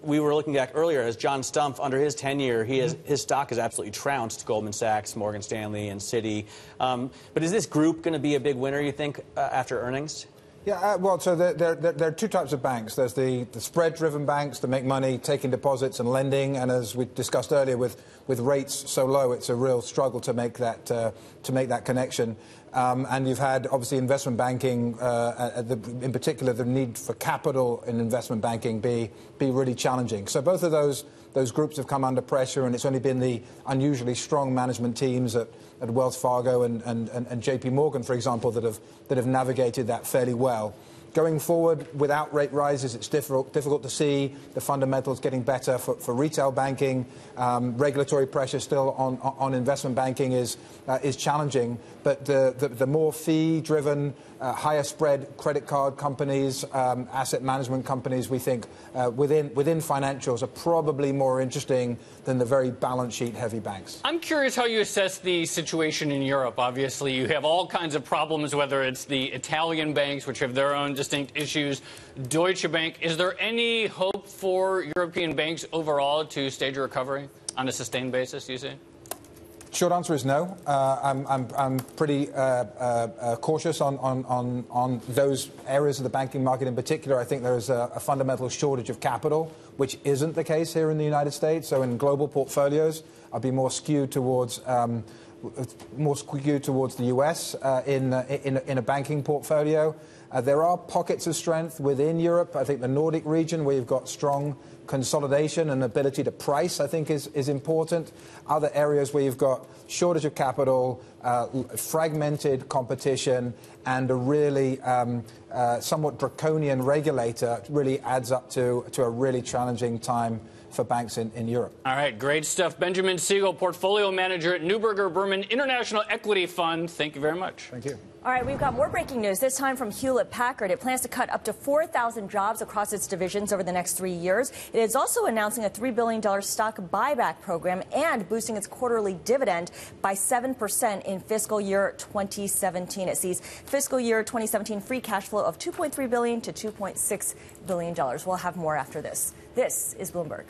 We were looking back earlier as John Stumpf, under his tenure, his stock has absolutely trounced Goldman Sachs, Morgan Stanley, and Citi. But is this group going to be a big winner, you think, after earnings? Yeah, well, so there are two types of banks. There's the spread-driven banks that make money taking deposits and lending, and as we discussed earlier, with rates so low, it's a real struggle to make that connection. And you've had, obviously, investment banking, in particular, the need for capital in investment banking be really challenging. So both of those groups have come under pressure, and it's only been the unusually strong management teams at Wells Fargo and JP Morgan, for example, that have navigated that fairly well. Going forward, without rate rises, it's difficult to see the fundamentals getting better for retail banking. Regulatory pressure still on investment banking is challenging, but the more fee-driven, higher spread credit card companies, asset management companies, we think within financials are probably more interesting than the very balance sheet heavy banks. I'm curious how you assess the situation in Europe. Obviously, you have all kinds of problems, whether it's the Italian banks, which have their own distinct issues, Deutsche Bank. Is there any hope for European banks overall to stage a recovery on a sustained basis, do you see? Short answer is no. I'm pretty cautious on those areas of the banking market in particular. I think there is a fundamental shortage of capital, which isn't the case here in the United States. So in global portfolios, I'll be more skewed towards the U.S. in a banking portfolio. There are pockets of strength within Europe. I think the Nordic region, where you've got strong consolidation and ability to price, I think is important. Other areas where you've got shortage of capital, fragmented competition, and a really somewhat draconian regulator really adds up to a really challenging time for banks in Europe. All right, great stuff. Benjamin Siegel, portfolio manager at Neuberger Berman International Equity Fund. Thank you very much. Thank you. All right, we've got more breaking news, this time from Hewlett-Packard. It plans to cut up to 4,000 jobs across its divisions over the next 3 years. It is also announcing a $3 billion stock buyback program and boosting its quarterly dividend by 7% in fiscal year 2017. It sees fiscal year 2017 free cash flow of $2.3 billion to $2.6 billion. We'll have more after this. This is Bloomberg.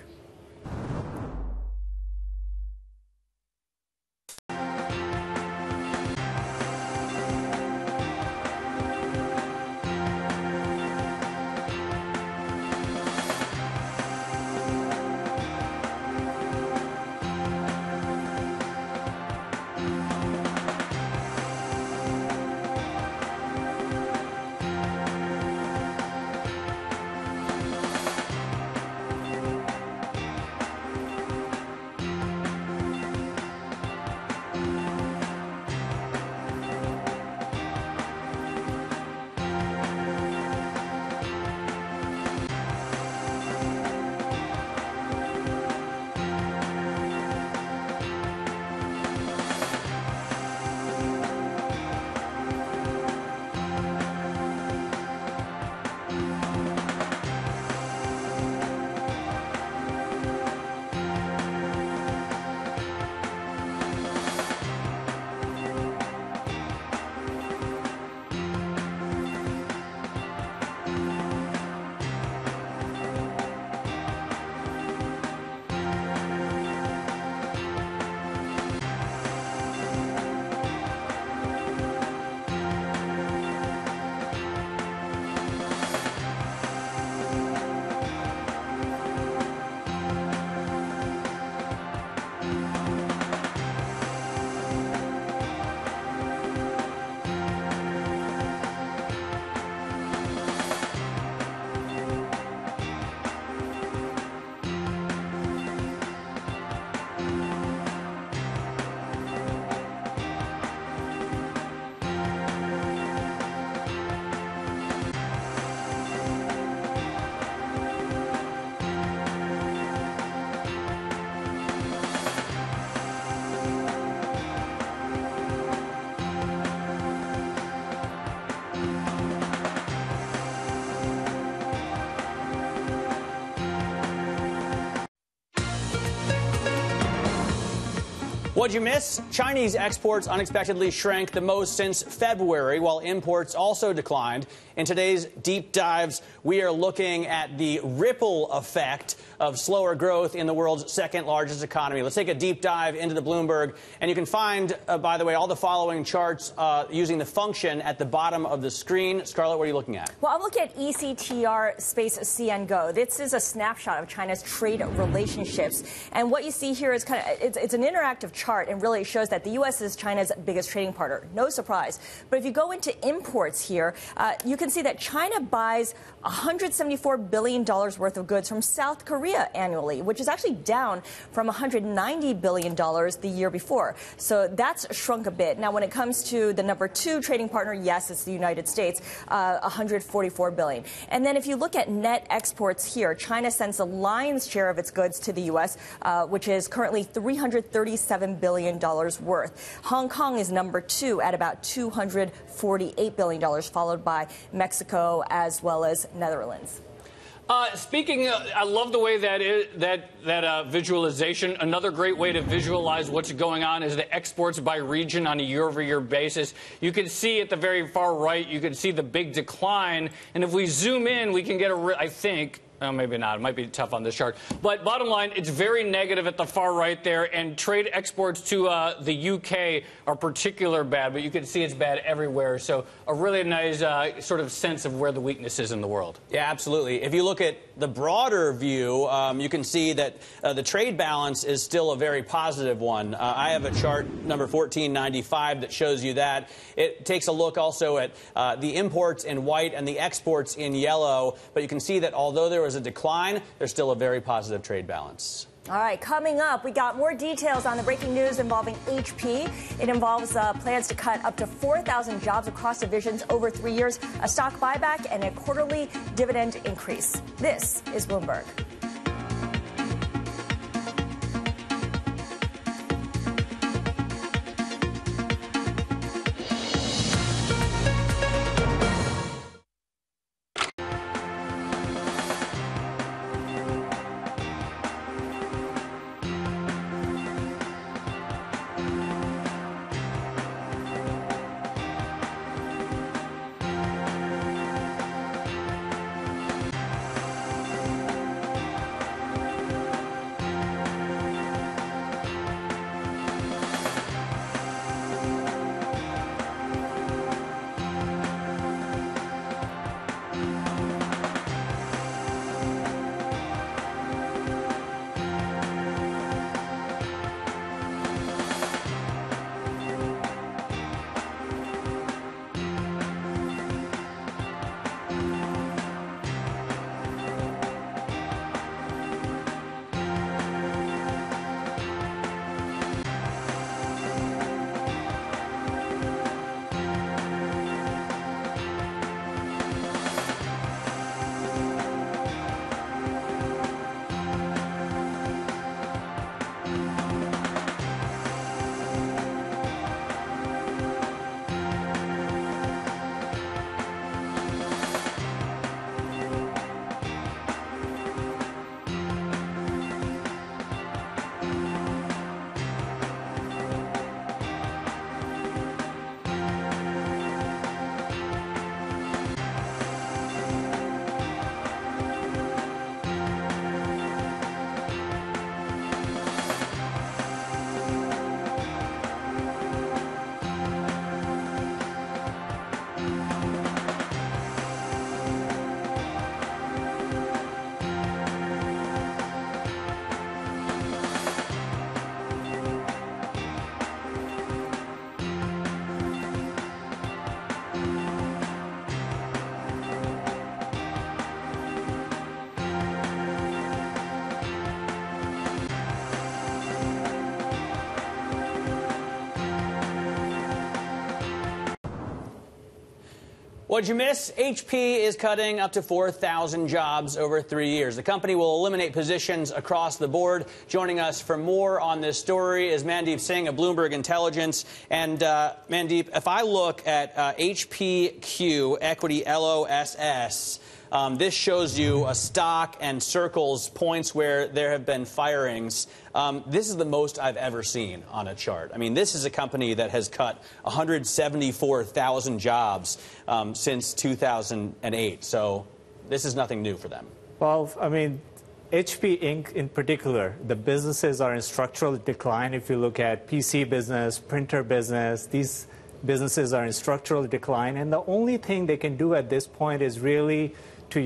What'd you miss? Chinese exports unexpectedly shrank the most since February, while imports also declined. In today's deep dives, we are looking at the ripple effect of slower growth in the world's second largest economy. Let's take a deep dive into the Bloomberg. And you can find, by the way, all the following charts using the function at the bottom of the screen. Scarlett, what are you looking at? Well, I'm looking at ECTR space CN Go. This is a snapshot of China's trade relationships. And what you see here is it's an interactive chart and really shows that the U.S. is China's biggest trading partner. No surprise. But if you go into imports here, you can see that China buys $174 billion worth of goods from South Korea annually, which is actually down from $190 billion the year before. So that's shrunk a bit. Now, when it comes to the number 2 trading partner, yes, it's the United States, $144 billion. And then if you look at net exports here, China sends the lion's share of its goods to the U.S., which is currently $337 billion worth. Hong Kong is number 2 at about $248 billion, followed by Mexico as well as Netherlands. I love the way that visualization. Another great way to visualize what's going on is the exports by region on a year-over-year basis. You can see at the very far right, you can see the big decline. And if we zoom in, we can get I think. Oh, maybe not. It might be tough on this chart. But bottom line, it's very negative at the far right there. And trade exports to the U.K. are particularly bad. But you can see it's bad everywhere. So a really nice sort of sense of where the weakness is in the world. Yeah, absolutely. If you look at the broader view, you can see that the trade balance is still a very positive one. I have a chart number 1495 that shows you that. It takes a look also at the imports in white and the exports in yellow. But you can see that although there was a decline, there's still a very positive trade balance. All right, coming up, we got more details on the breaking news involving HP. It involves plans to cut up to 4,000 jobs across divisions over 3 years, a stock buyback, and a quarterly dividend increase. This is Bloomberg. What'd you miss? HP is cutting up to 4,000 jobs over 3 years. The company will eliminate positions across the board. Joining us for more on this story is Mandeep Singh of Bloomberg Intelligence. And Mandeep, if I look at HPQ, equity LOSS, this shows you a stock and circles points where there have been firings. This is the most I've ever seen on a chart. I mean, this is a company that has cut 174,000 jobs since 2008. So this is nothing new for them. Well, I mean, HP Inc. in particular, the businesses are in structural decline. If you look at PC business, printer business, these businesses are in structural decline. And the only thing they can do at this point is really to,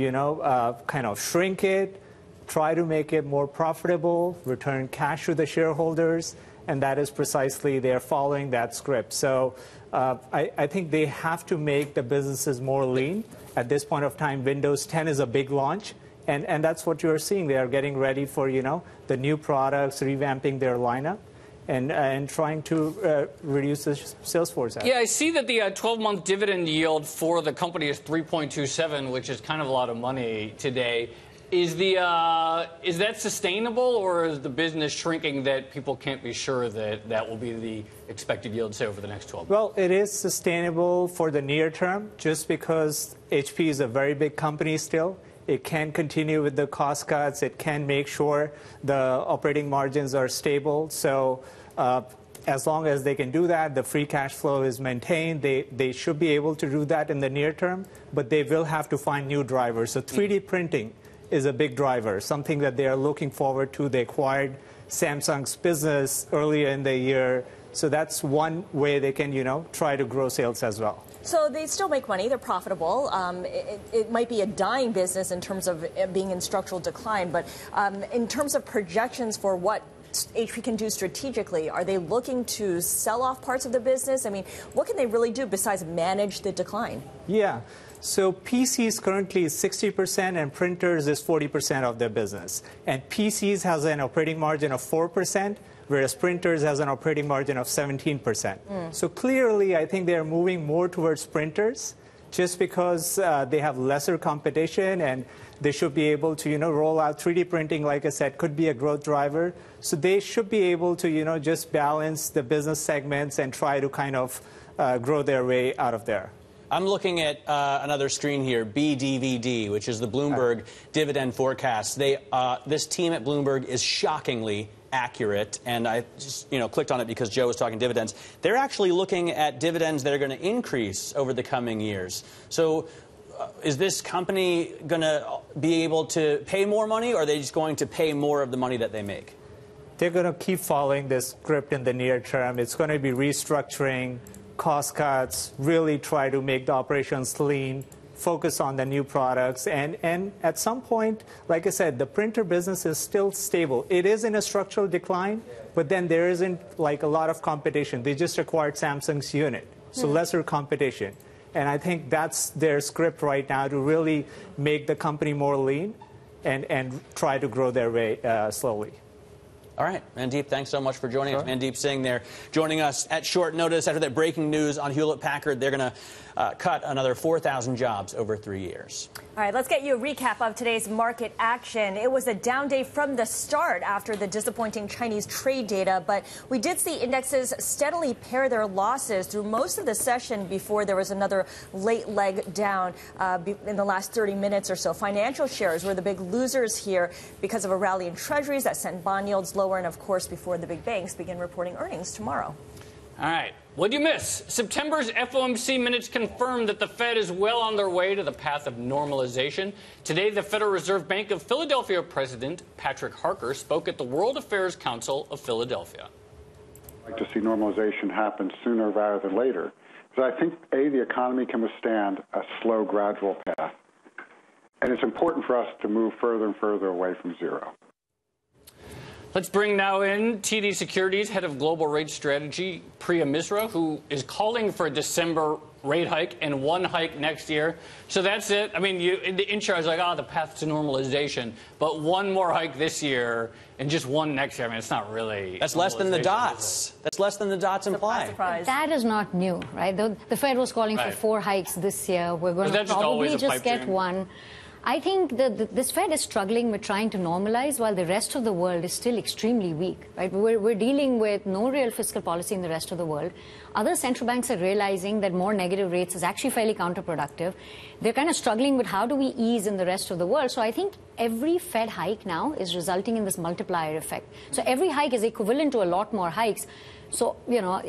kind of shrink it, try to make it more profitable, return cash to the shareholders. And that is precisely, they're following that script. So I think they have to make the businesses more lean. At this point of time, Windows 10 is a big launch. And that's what you're seeing. They are getting ready for, the new products, revamping their lineup, and trying to reduce the sales force. Yeah, I see that the 12-month dividend yield for the company is 3.27, which is kind of a lot of money today. Is that sustainable, or is the business shrinking that people can't be sure that that will be the expected yield, say, over the next 12 months? Well, it is sustainable for the near term, just because HP is a very big company still. It can continue with the cost cuts. It can make sure the operating margins are stable. So as long as they can do that, the free cash flow is maintained. They should be able to do that in the near term, but they will have to find new drivers. So 3D printing is a big driver, something that they are looking forward to. They acquired Samsung's business earlier in the year. So that's one way they can, try to grow sales as well. So they still make money. They're profitable. It might be a dying business in terms of being in structural decline. But in terms of projections for what HP can do strategically, are they looking to sell off parts of the business? I mean, what can they really do besides manage the decline? Yeah. So PCs currently is 60% and printers is 40% of their business. And PCs has an operating margin of 4%, whereas printers has an operating margin of 17%. So clearly, I think they're moving more towards printers just because they have lesser competition, and they should be able to, roll out 3D printing, like I said, could be a growth driver. So they should be able to, just balance the business segments and try to kind of grow their way out of there. I'm looking at another screen here, BDVD, which is the Bloomberg dividend forecast. This team at Bloomberg is shockingly accurate, and I just clicked on it because Joe was talking dividends. They're actually looking at dividends that are going to increase over the coming years. So is this company going to be able to pay more money, or are they just going to pay more of the money that they make? They're going to keep following this script in the near term. It's going to be restructuring, cost cuts, really try to make the operations lean, focus on the new products. And at some point, like I said, the printer business is still stable. It is in a structural decline, but then there isn't like a lot of competition. They just acquired Samsung's unit, so lesser competition. And I think that's their script right now, to really make the company more lean and try to grow their way slowly. All right, Mandeep, thanks so much for joining us. Mandeep Singh there joining us at short notice after that breaking news on Hewlett-Packard. They're going to cut another 4,000 jobs over 3 years. All right, let's get you a recap of today's market action. It was a down day from the start after the disappointing Chinese trade data, but we did see indexes steadily pare their losses through most of the session before there was another late leg down in the last 30 minutes or so. Financial shares were the big losers here because of a rally in treasuries that sent bond yields lower, and of course before the big banks begin reporting earnings tomorrow. All right. What'd you miss? September's FOMC minutes confirmed that the Fed is well on their way to the path of normalization. Today, the Federal Reserve Bank of Philadelphia President Patrick Harker spoke at the World Affairs Council of Philadelphia. I'd like to see normalization happen sooner rather than later, because I think, A, the economy can withstand a slow, gradual path. And it's important for us to move further and further away from zero. Let's bring now in TD Securities head of global rate strategy, Priya Misra, who is calling for a December rate hike and one hike next year. So that's it. I mean, in the intro, I was like, the path to normalization. But one more hike this year and just one next year. I mean, it's not really. That's less than the dots. That's less than the dots imply. That is not new, right? The Fed was calling for 4 hikes this year. We're going to probably just get one. I think this Fed is struggling with trying to normalize while the rest of the world is still extremely weak. Right? We're dealing with no real fiscal policy in the rest of the world. Other central banks are realizing that more negative rates is actually fairly counterproductive. They're kind of struggling with how do we ease in the rest of the world. So I think every Fed hike now is resulting in this multiplier effect. So every hike is equivalent to a lot more hikes. So,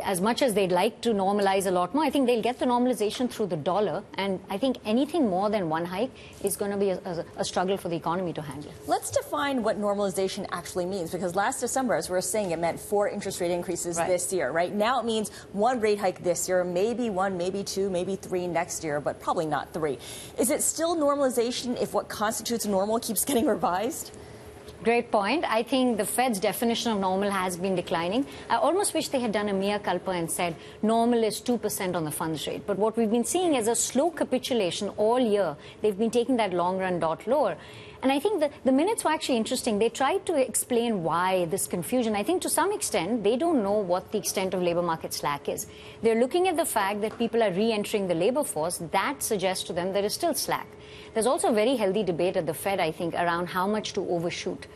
as much as they'd like to normalize a lot more, I think they'll get the normalization through the dollar. And I think anything more than one hike is going to be a struggle for the economy to handle. Let's define what normalization actually means, because last December, as we were saying, it meant 4 interest rate increases this year. Right now, it means 1 rate hike this year, maybe 1, maybe 2, maybe 3 next year, but probably not 3. Is it still normalization if what constitutes normal keeps getting revised? Great point. I think the Fed's definition of normal has been declining. I almost wish they had done a mea culpa and said normal is 2% on the funds rate. But what we've been seeing is a slow capitulation all year. They've been taking that long run dot lower. And I think the minutes were actually interesting. They tried to explain why this confusion. I think to some extent, they don't know what the extent of labor market slack is. They're looking at the fact that people are re-entering the labor force. That suggests to them there is still slack. There's also a very healthy debate at the Fed, I think, around how much to overshoot.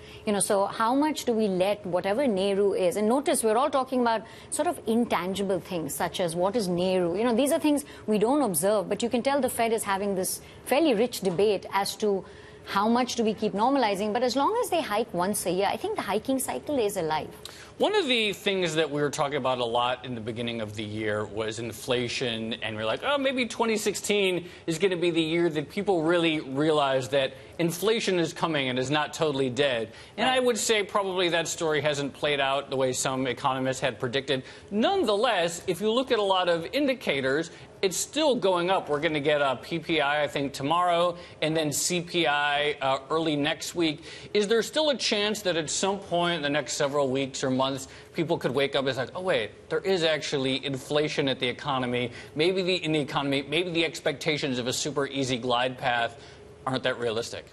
So how much do we let whatever NAIRU is? And notice we're all talking about sort of intangible things, such as what is NAIRU? These are things we don't observe, but you can tell the Fed is having this fairly rich debate as to how much do we keep normalizing? But as long as they hike once a year, I think the hiking cycle is alive. One of the things that we were talking about a lot in the beginning of the year was inflation, and we're like, oh, maybe 2016 is going to be the year that people really realize that inflation is coming and is not totally dead. And I would say probably that story hasn't played out the way some economists had predicted. Nonetheless, if you look at a lot of indicators, it's still going up. We're going to get a PPI, I think, tomorrow, and then CPI early next week. Is there still a chance that at some point in the next several weeks or months, people could wake up and say, oh, wait, there is actually inflation at the economy. Maybe maybe the expectations of a super easy glide path aren't that realistic?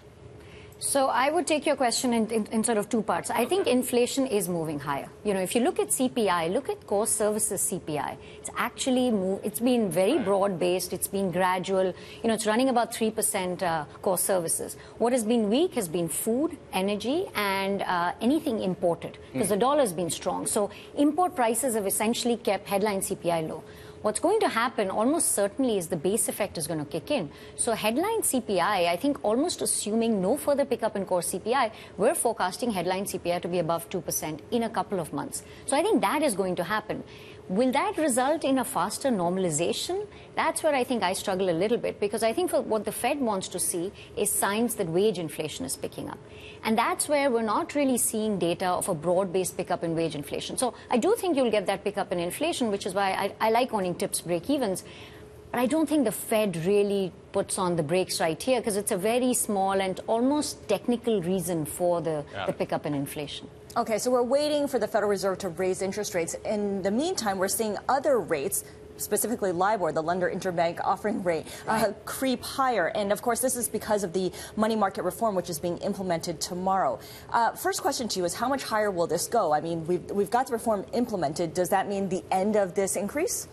So I would take your question in sort of 2 parts. I think inflation is moving higher. If you look at CPI, look at core services CPI. It's actually it's been very broad-based. It's been gradual. It's running about 3% core services. What has been weak has been food, energy, and anything imported, because the dollar has been strong. So import prices have essentially kept headline CPI low. What's going to happen almost certainly is the base effect is going to kick in. So headline CPI, I think almost assuming no further pickup in core CPI, we're forecasting headline CPI to be above 2% in a couple of months. So I think that is going to happen. Will that result in a faster normalization? That's where I think I struggle a little bit, because I think what the Fed wants to see is signs that wage inflation is picking up. And that's where we're not really seeing data of a broad-based pickup in wage inflation. So I do think you'll get that pickup in inflation, which is why I like owning TIPS break-evens. But I don't think the Fed really puts on the brakes right here, because it's a very small and almost technical reason for the pickup in inflation. Okay, so we're waiting for the Federal Reserve to raise interest rates. In the meantime, we're seeing other rates, specifically LIBOR, the lender interbank offering rate, creep higher. And of course, this is because of the money market reform, which is being implemented tomorrow. First question to you is, how much higher will this go? I mean, we've got the reform implemented. Does that mean the end of this increase?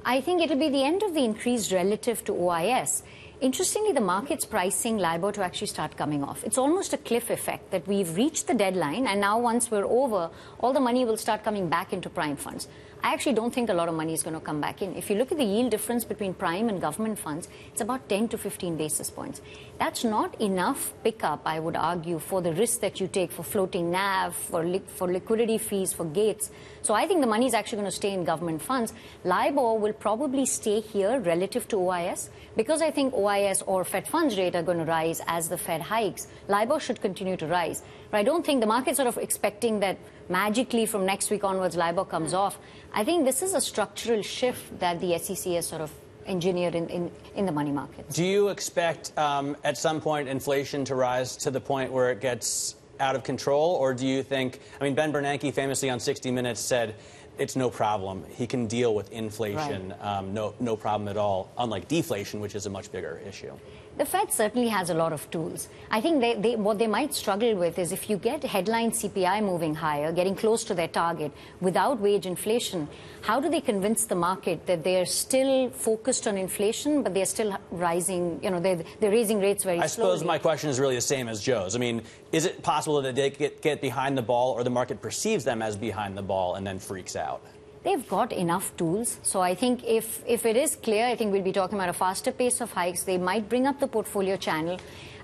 I think it'll be the end of the increase relative to OIS. Interestingly, the market's pricing LIBOR to actually start coming off. It's almost a cliff effect that we've reached the deadline, and now once we're over, all the money will start coming back into prime funds. I actually don't think a lot of money is going to come back in. If you look at the yield difference between prime and government funds, it's about 10 to 15 basis points. That's not enough pickup, I would argue, for the risk that you take for floating NAV, for liquidity fees, for gates. So I think the money is actually going to stay in government funds. LIBOR will probably stay here relative to OIS, because I think OIS or Fed funds rate are going to rise as the Fed hikes. LIBOR should continue to rise. But I don't think the market's sort of expecting that magically from next week onwards LIBOR comes off. I think this is a structural shift that the SEC has sort of engineered in the money markets. Do you expect at some point inflation to rise to the point where it gets out of control, or do you think, I mean, Ben Bernanke famously on 60 Minutes said it's no problem. He can deal with inflation, no problem at all, unlike deflation, which is a much bigger issue. The Fed certainly has a lot of tools. I think what they might struggle with is if you get headline CPI moving higher, getting close to their target, without wage inflation, how do they convince the market that they're still focused on inflation, but they're still rising, they're raising rates very slowly? I suppose my question is really the same as Joe's. I mean, is it possible that they get behind the ball, or the market perceives them as behind the ball and then freaks out? They've got enough tools. So I think if it is clear, I think we'll be talking about a faster pace of hikes. They might bring up the portfolio channel.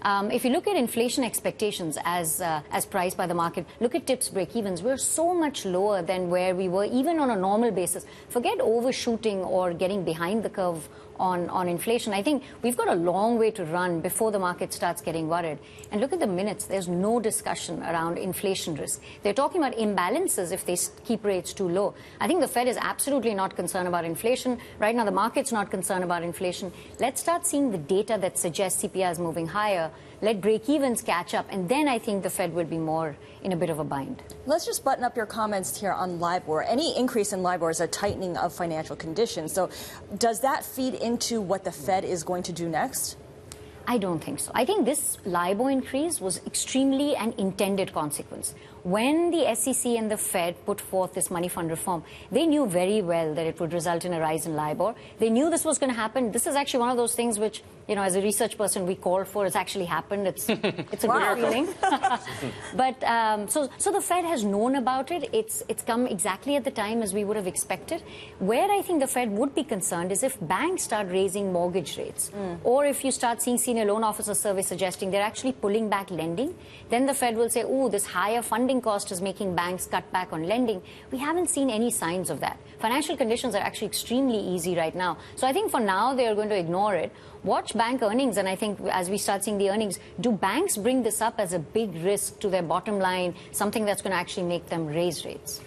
If you look at inflation expectations as priced by the market, look at tips break-evens, we're so much lower than where we were even on a normal basis. Forget overshooting or getting behind the curve on inflation. I think we've got a long way to run before the market starts getting worried. And look at the minutes. There's no discussion around inflation risk. They're talking about imbalances if they keep rates too low. I think the Fed is absolutely not concerned about inflation. Right now, the market's not concerned about inflation. Let's start seeing the data that suggests CPI is moving higher. Let break-evens catch up, and then I think the Fed would be more in a bit of a bind. Let's just button up your comments here on LIBOR. Any increase in LIBOR is a tightening of financial conditions. So does that feed into what the Fed is going to do next? I don't think so. I think this LIBOR increase was extremely an intended consequence. When the SEC and the Fed put forth this money fund reform, they knew very well that it would result in a rise in LIBOR. They knew this was going to happen. This is actually one of those things which, you know, as a research person, we called for. It's actually happened. It's a good feeling. But so the Fed has known about it. It's come exactly at the time as we would have expected. Where I think the Fed would be concerned is if banks start raising mortgage rates, or if you start seeing senior loan officer surveys suggesting they're actually pulling back lending, then the Fed will say, oh, this higher funding cost is making banks cut back on lending. We haven't seen any signs of that. Financial conditions are actually extremely easy right now. So I think for now they are going to ignore it. Watch bank earnings, and I think as we start seeing the earnings, do banks bring this up as a big risk to their bottom line, something that's going to actually make them raise rates?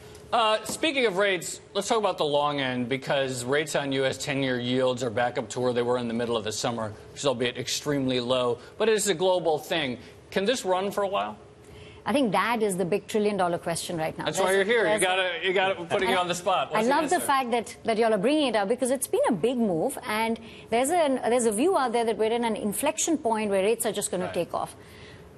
Speaking of rates, let's talk about the long end, because rates on U.S. 10-year yields are back up to where they were in the middle of the summer, which is albeit extremely low. But it's a global thing. Can this run for a while? I think that is the big trillion-dollar question right now. That's why you're here. You got it, putting you on the spot. I love the fact that y'all are bringing it up, because it's been a big move, and there's a view out there that we're in an inflection point where rates are just going to take off.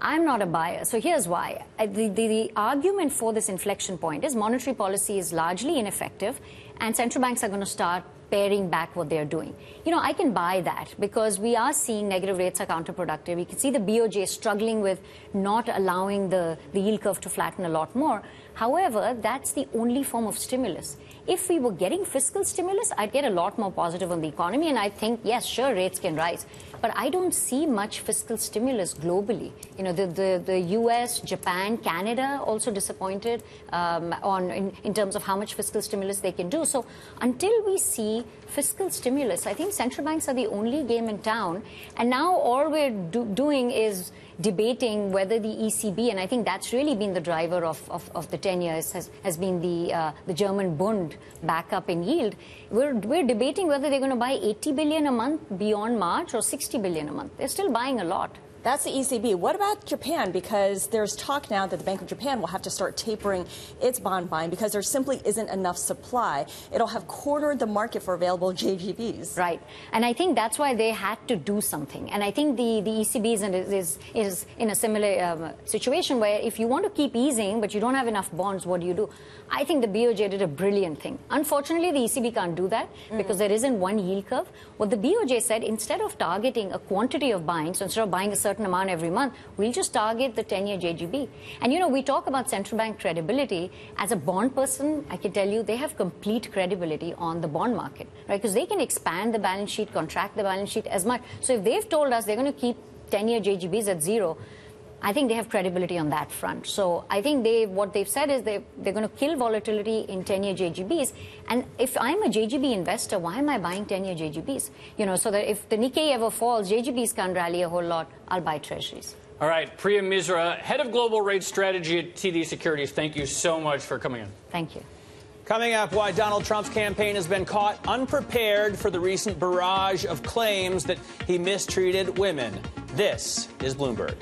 I'm not a buyer, so here's why. The argument for this inflection point is monetary policy is largely ineffective, and central banks are going to start paring back what they're doing. You know, I can buy that because we are seeing negative rates are counterproductive. You can see the BOJ struggling with not allowing the yield curve to flatten a lot more. However, that's the only form of stimulus. If we were getting fiscal stimulus, I'd get a lot more positive on the economy, and I think, yes, sure, rates can rise. But I don't see much fiscal stimulus globally. You know, the US, Japan, Canada also disappointed in terms of how much fiscal stimulus they can do. So until we see fiscal stimulus, I think central banks are the only game in town. And now all we're doing is debating whether the ECB, and I think that's really been the driver of the 10 years, has been the German Bund back up in yield. We're debating whether they're going to buy 80 billion a month beyond March or 60 billion a month. They're still buying a lot. That's the ECB. What about Japan? Because there's talk now that the Bank of Japan will have to start tapering its bond buying because there simply isn't enough supply. It'll have cornered the market for available JGBs. Right. And I think that's why they had to do something. And I think the ECB is in a similar situation where if you want to keep easing but you don't have enough bonds, what do? I think the BOJ did a brilliant thing. Unfortunately, the ECB can't do that because there isn't one yield curve. What the BOJ said, instead of targeting a quantity of buying, so instead of buying a certain amount every month, we'll just target the 10-year JGB. And, you know, we talk about central bank credibility. As a bond person, I can tell you they have complete credibility on the bond market, right? Because they can expand the balance sheet, contract the balance sheet as much. So if they've told us they're going to keep 10-year JGBs at zero, I think they have credibility on that front. So I think what they've said is they're going to kill volatility in 10-year JGBs. And if I'm a JGB investor, why am I buying 10-year JGBs? You know, so that if the Nikkei ever falls, JGBs can't rally a whole lot. I'll buy treasuries. All right, Priya Misra, head of global rate strategy at TD Securities. Thank you so much for coming in. Thank you. Coming up, why Donald Trump's campaign has been caught unprepared for the recent barrage of claims that he mistreated women. This is Bloomberg.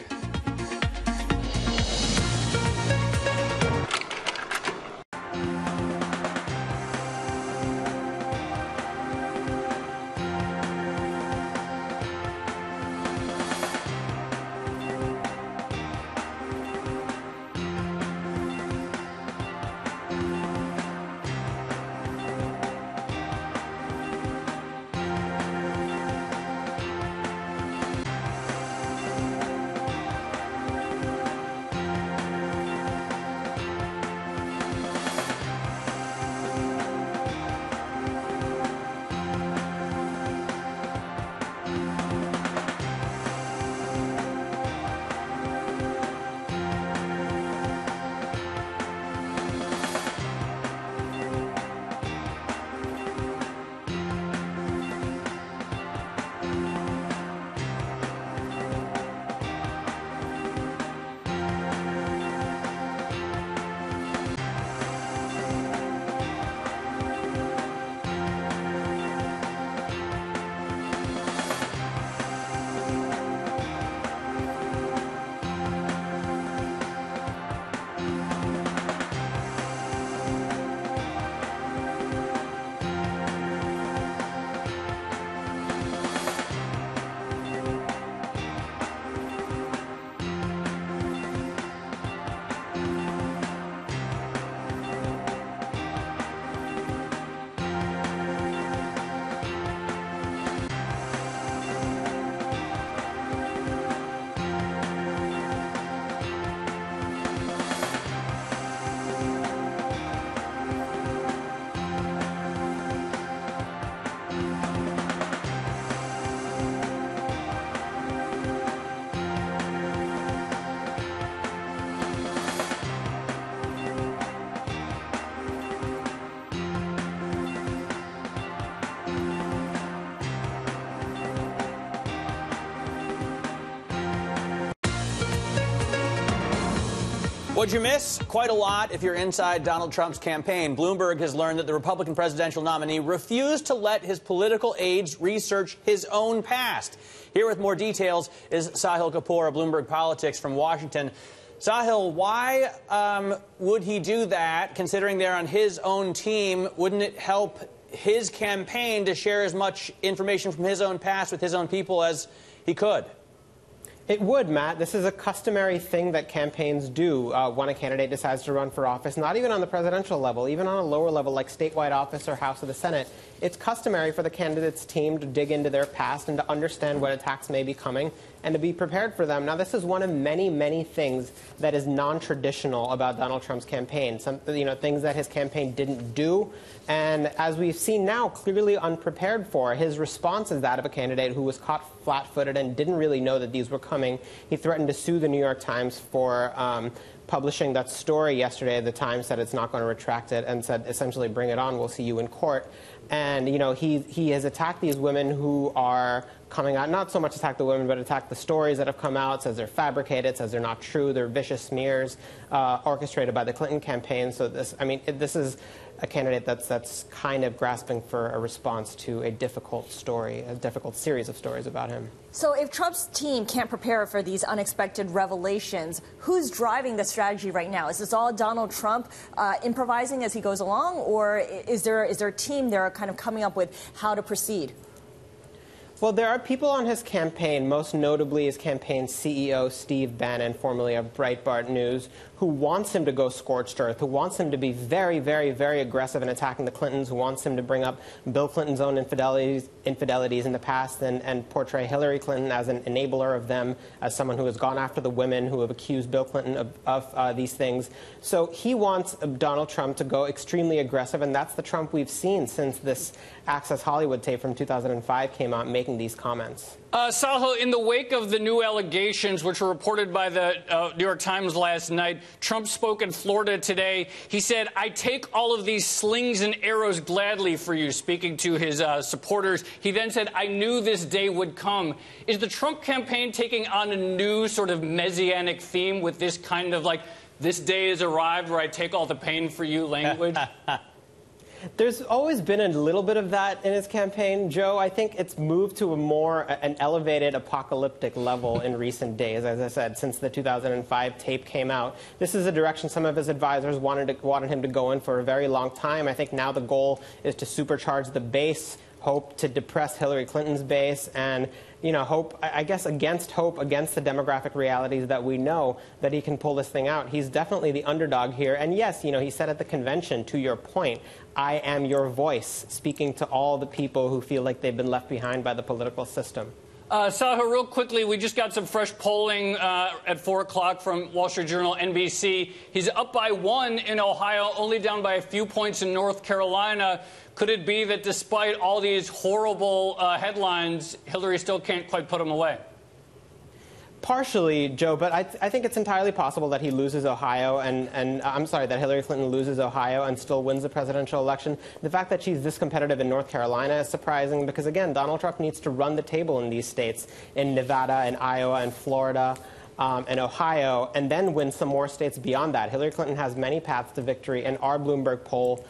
What'd you miss? Quite a lot if you're inside Donald Trump's campaign. Bloomberg has learned that the Republican presidential nominee refused to let his political aides research his own past. Here with more details is Sahil Kapoor of Bloomberg Politics from Washington. Sahil, why would he do that, considering they're on his own team? Wouldn't it help his campaign to share as much information from his own past with his own people as he could? It would, Matt. This is a customary thing that campaigns do when a candidate decides to run for office, not even on the presidential level, even on a lower level like statewide office or House of the Senate. It's customary for the candidate's team to dig into their past and to understand what attacks may be coming and to be prepared for them. Now, this is one of many, many things that is non-traditional about Donald Trump's campaign, things that his campaign didn't do. And as we've seen now, clearly unprepared for. His response is that of a candidate who was caught flat-footed and didn't really know that these were coming. He threatened to sue the New York Times for publishing that story yesterday. The Times said it's not going to retract it and said, essentially, bring it on, we'll see you in court. And, he has attacked these women who are coming out, not so much attack the women, but attack the stories that have come out, says they're fabricated, says they're not true, they're vicious smears orchestrated by the Clinton campaign. So this is a candidate that's kind of grasping for a response to a difficult story, a difficult series of stories about him. So if Trump's team can't prepare for these unexpected revelations, who's driving the strategy right now? Is this all Donald Trump improvising as he goes along, or is there a team there kind of coming up with how to proceed? Well, there are people on his campaign, most notably his campaign CEO, Steve Bannon, formerly of Breitbart News, who wants him to go scorched earth, who wants him to be very, very, very aggressive in attacking the Clintons, who wants him to bring up Bill Clinton's own infidelities in the past and portray Hillary Clinton as an enabler of them, as someone who has gone after the women who have accused Bill Clinton of these things. So he wants Donald Trump to go extremely aggressive, and that's the Trump we've seen since this Access Hollywood tape from 2005 came out making these comments. Sahil, in the wake of the new allegations, which were reported by the New York Times last night, Trump spoke in Florida today. He said, "I take all of these slings and arrows gladly for you," speaking to his supporters. He then said, "I knew this day would come." Is the Trump campaign taking on a new sort of messianic theme with this kind of like, "this day has arrived where I take all the pain for you" language? There's always been a little bit of that in his campaign, Joe. I think it's moved to an elevated apocalyptic level in recent days, as I said, since the 2005 tape came out. This is a direction some of his advisors wanted him to go in for a very long time. I think now the goal is to supercharge the base, hope to depress Hillary Clinton's base, and hope, I guess, against the demographic realities that we know that he can pull this thing out. He's definitely the underdog here. And yes, he said at the convention, to your point, "I am your voice," speaking to all the people who feel like they've been left behind by the political system. Sahil, real quickly, we just got some fresh polling at 4 o'clock from Wall Street Journal, NBC. He's up by 1 in Ohio, only down by a few points in North Carolina. Could it be that despite all these horrible headlines, Hillary still can't quite put him away? Partially, Joe, but I think it's entirely possible that he loses Ohio, that Hillary Clinton loses Ohio and still wins the presidential election. The fact that she's this competitive in North Carolina is surprising because, again, Donald Trump needs to run the table in these states, in Nevada and Iowa and Florida and Ohio, and then win some more states beyond that. Hillary Clinton has many paths to victory, and our Bloomberg poll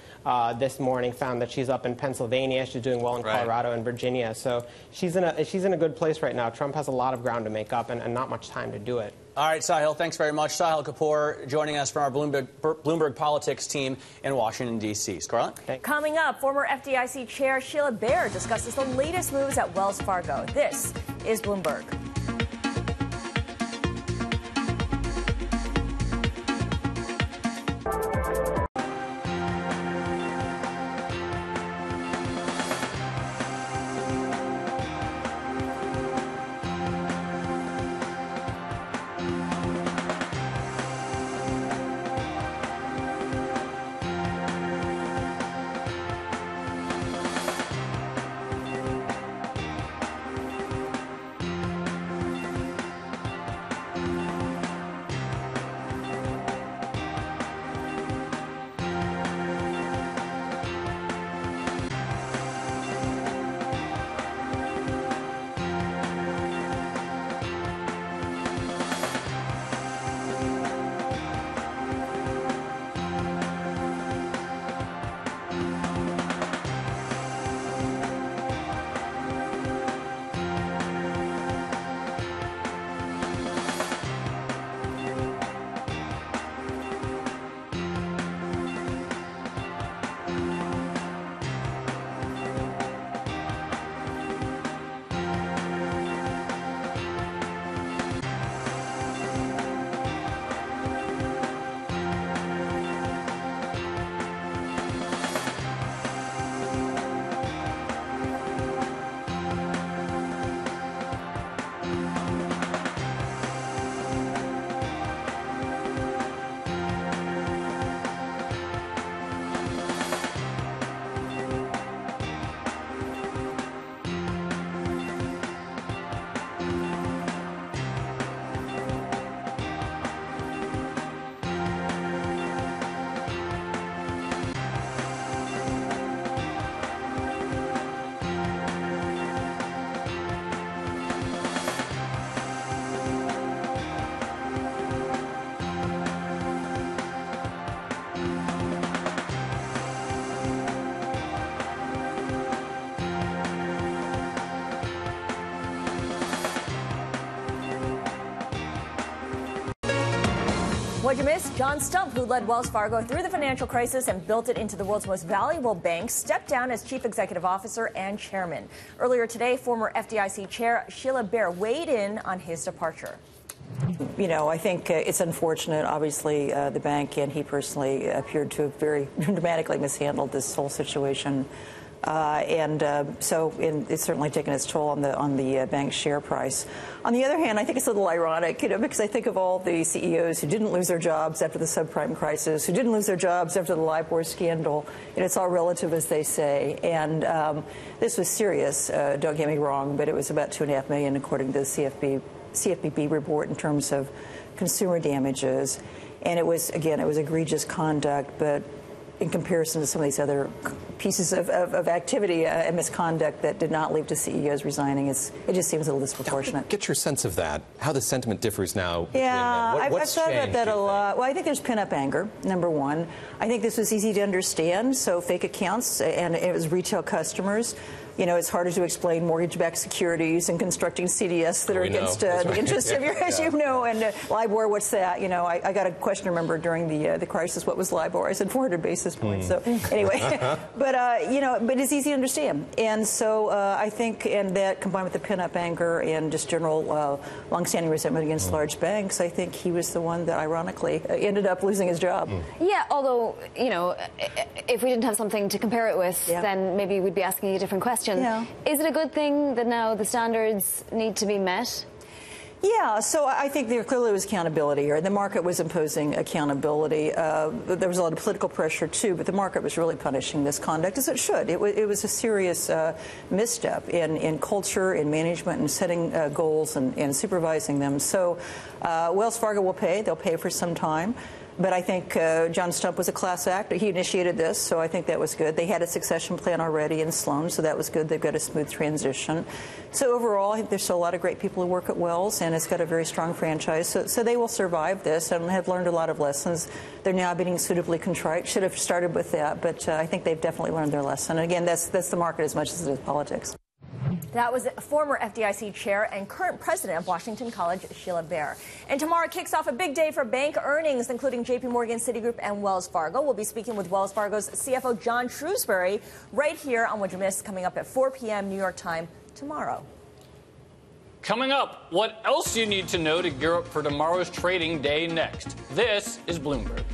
this morning found that she's up in Pennsylvania. She's doing well in Colorado and Virginia. So she's in a good place right now. Trump has a lot of ground to make up and not much time to do it. All right, Sahil, thanks very much. Sahil Kapoor joining us from our Bloomberg Politics team in Washington, D.C. Scarlet? Coming up, former FDIC Chair Sheila Bair discusses the latest moves at Wells Fargo. This is Bloomberg. What'd you miss? John Stumpf, who led Wells Fargo through the financial crisis and built it into the world's most valuable bank, stepped down as chief executive officer and chairman. Earlier today, former FDIC chair Sheila Bair weighed in on his departure. You know, I think it's unfortunate. Obviously, the bank and he personally appeared to have very dramatically mishandled this whole situation. So it's certainly taken its toll on the bank's share price. On the other hand, I think it's a little ironic, you know, because I think of all the CEOs who didn't lose their jobs after the subprime crisis, who didn't lose their jobs after the LIBOR scandal. And it's all relative, as they say. And this was serious, don't get me wrong, but it was about $2.5 million, according to the CFPB report, in terms of consumer damages. And it was, again, it was egregious conduct, but in comparison to some of these other pieces of activity and misconduct that did not lead to CEOs resigning, it just seems a little disproportionate. Get your sense of that, how the sentiment differs now. Yeah, I've thought about that a lot. Well, I think there's pent-up anger, number one. I think this was easy to understand, so fake accounts, and it was retail customers. You know, it's harder to explain mortgage-backed securities and constructing CDS that are against the interest of your, as you know, and LIBOR, what's that? You know, I got a question, remember, during the crisis, what was LIBOR? I said 400 basis points. So anyway, but, you know, but it's easy to understand. And so I think, and that combined with the pent-up anger and just general longstanding resentment against large banks, I think he was the one that ironically ended up losing his job. Yeah, although, you know, if we didn't have something to compare it with, then maybe we'd be asking a different question. Yeah. Is it a good thing that now the standards need to be met? Yeah, so I think there clearly was accountability here. The market was imposing accountability. There was a lot of political pressure, too, but the market was really punishing this conduct, as it should. It was a serious misstep in culture, in management, and setting goals and supervising them. So Wells Fargo will pay. They'll pay for some time. But I think John Stumpf was a class act. He initiated this, so I think that was good. They had a succession plan already in Sloan, so that was good. They've got a smooth transition. So overall, I think there's still a lot of great people who work at Wells, and it's got a very strong franchise. So they will survive this and have learned a lot of lessons. They're now being suitably contrite. Should have started with that, but I think they've definitely learned their lesson. And again, that's the market as much as it is politics. That was former FDIC chair and current president of Washington College, Sheila Bair. And tomorrow kicks off a big day for bank earnings, including JP Morgan, Citigroup, and Wells Fargo. We'll be speaking with Wells Fargo's CFO, John Shrewsbury, right here on What You Missed, coming up at 4 p.m. New York time tomorrow. Coming up, what else you need to know to gear up for tomorrow's trading day next. This is Bloomberg.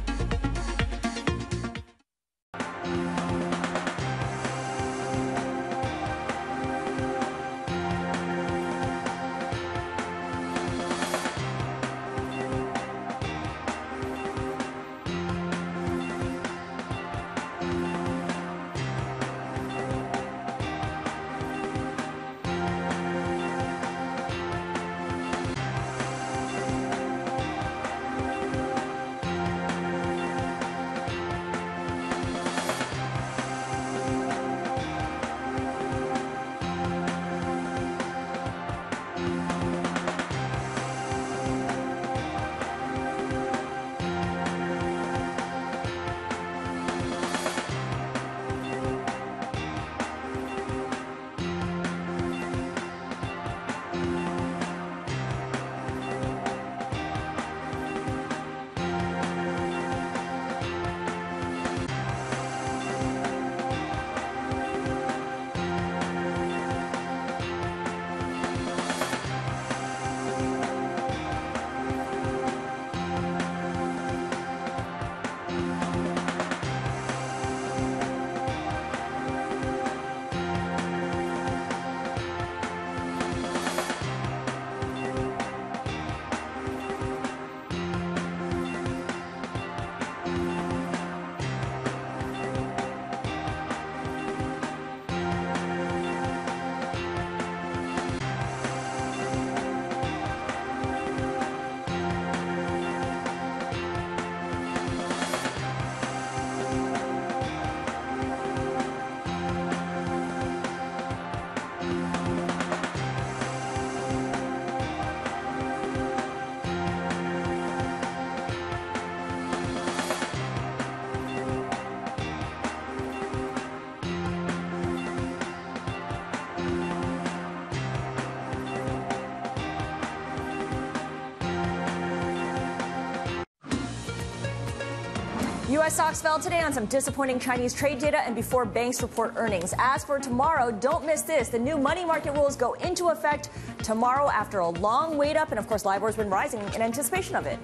U.S. stocks fell today on some disappointing Chinese trade data and before banks report earnings. As for tomorrow, don't miss this. The new money market rules go into effect tomorrow after a long wait up. And, of course, LIBOR has been rising in anticipation of it.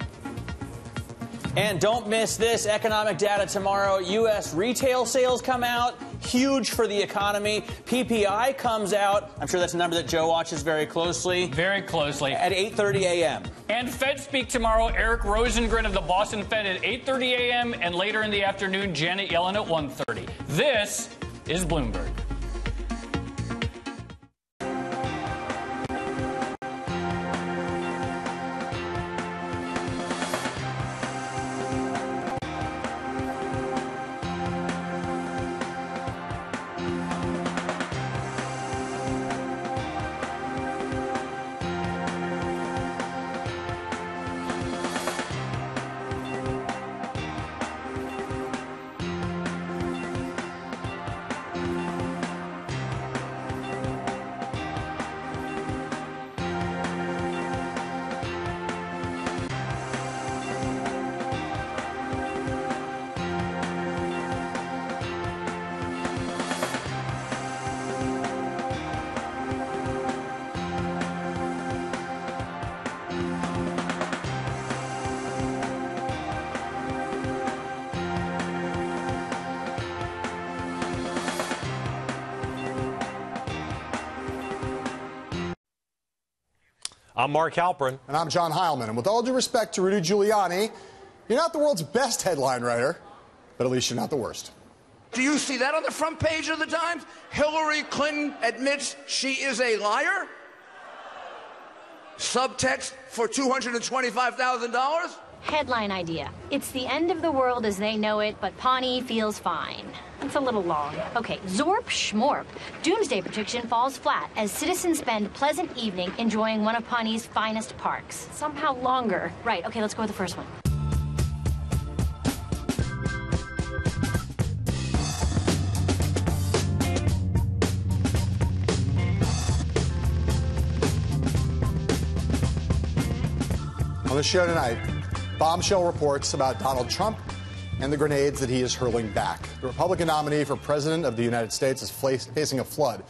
And don't miss this economic data tomorrow. U.S. retail sales come out. Huge for the economy. PPI comes out. I'm sure that's a number that Joe watches very closely. Very closely. At 8:30 a.m. And Fed speak tomorrow. Eric Rosengren of the Boston Fed at 8:30 a.m. And later in the afternoon, Janet Yellen at 1:30. This is Bloomberg. I'm Mark Halperin. And I'm John Heilman. And with all due respect to Rudy Giuliani, you're not the world's best headline writer, but at least you're not the worst. Do you see that on the front page of the Times? Hillary Clinton admits she is a liar? Subtext for $225,000? Headline idea. It's the end of the world as they know it, but Pawnee feels fine. It's a little long. Okay, Zorp Schmorp. Doomsday prediction falls flat as citizens spend pleasant evening enjoying one of Pawnee's finest parks. Somehow longer. Right, okay, let's go with the first one. On the show tonight, bombshell reports about Donald Trump and the grenades that he is hurling back. The Republican nominee for president of the United States is facing a flood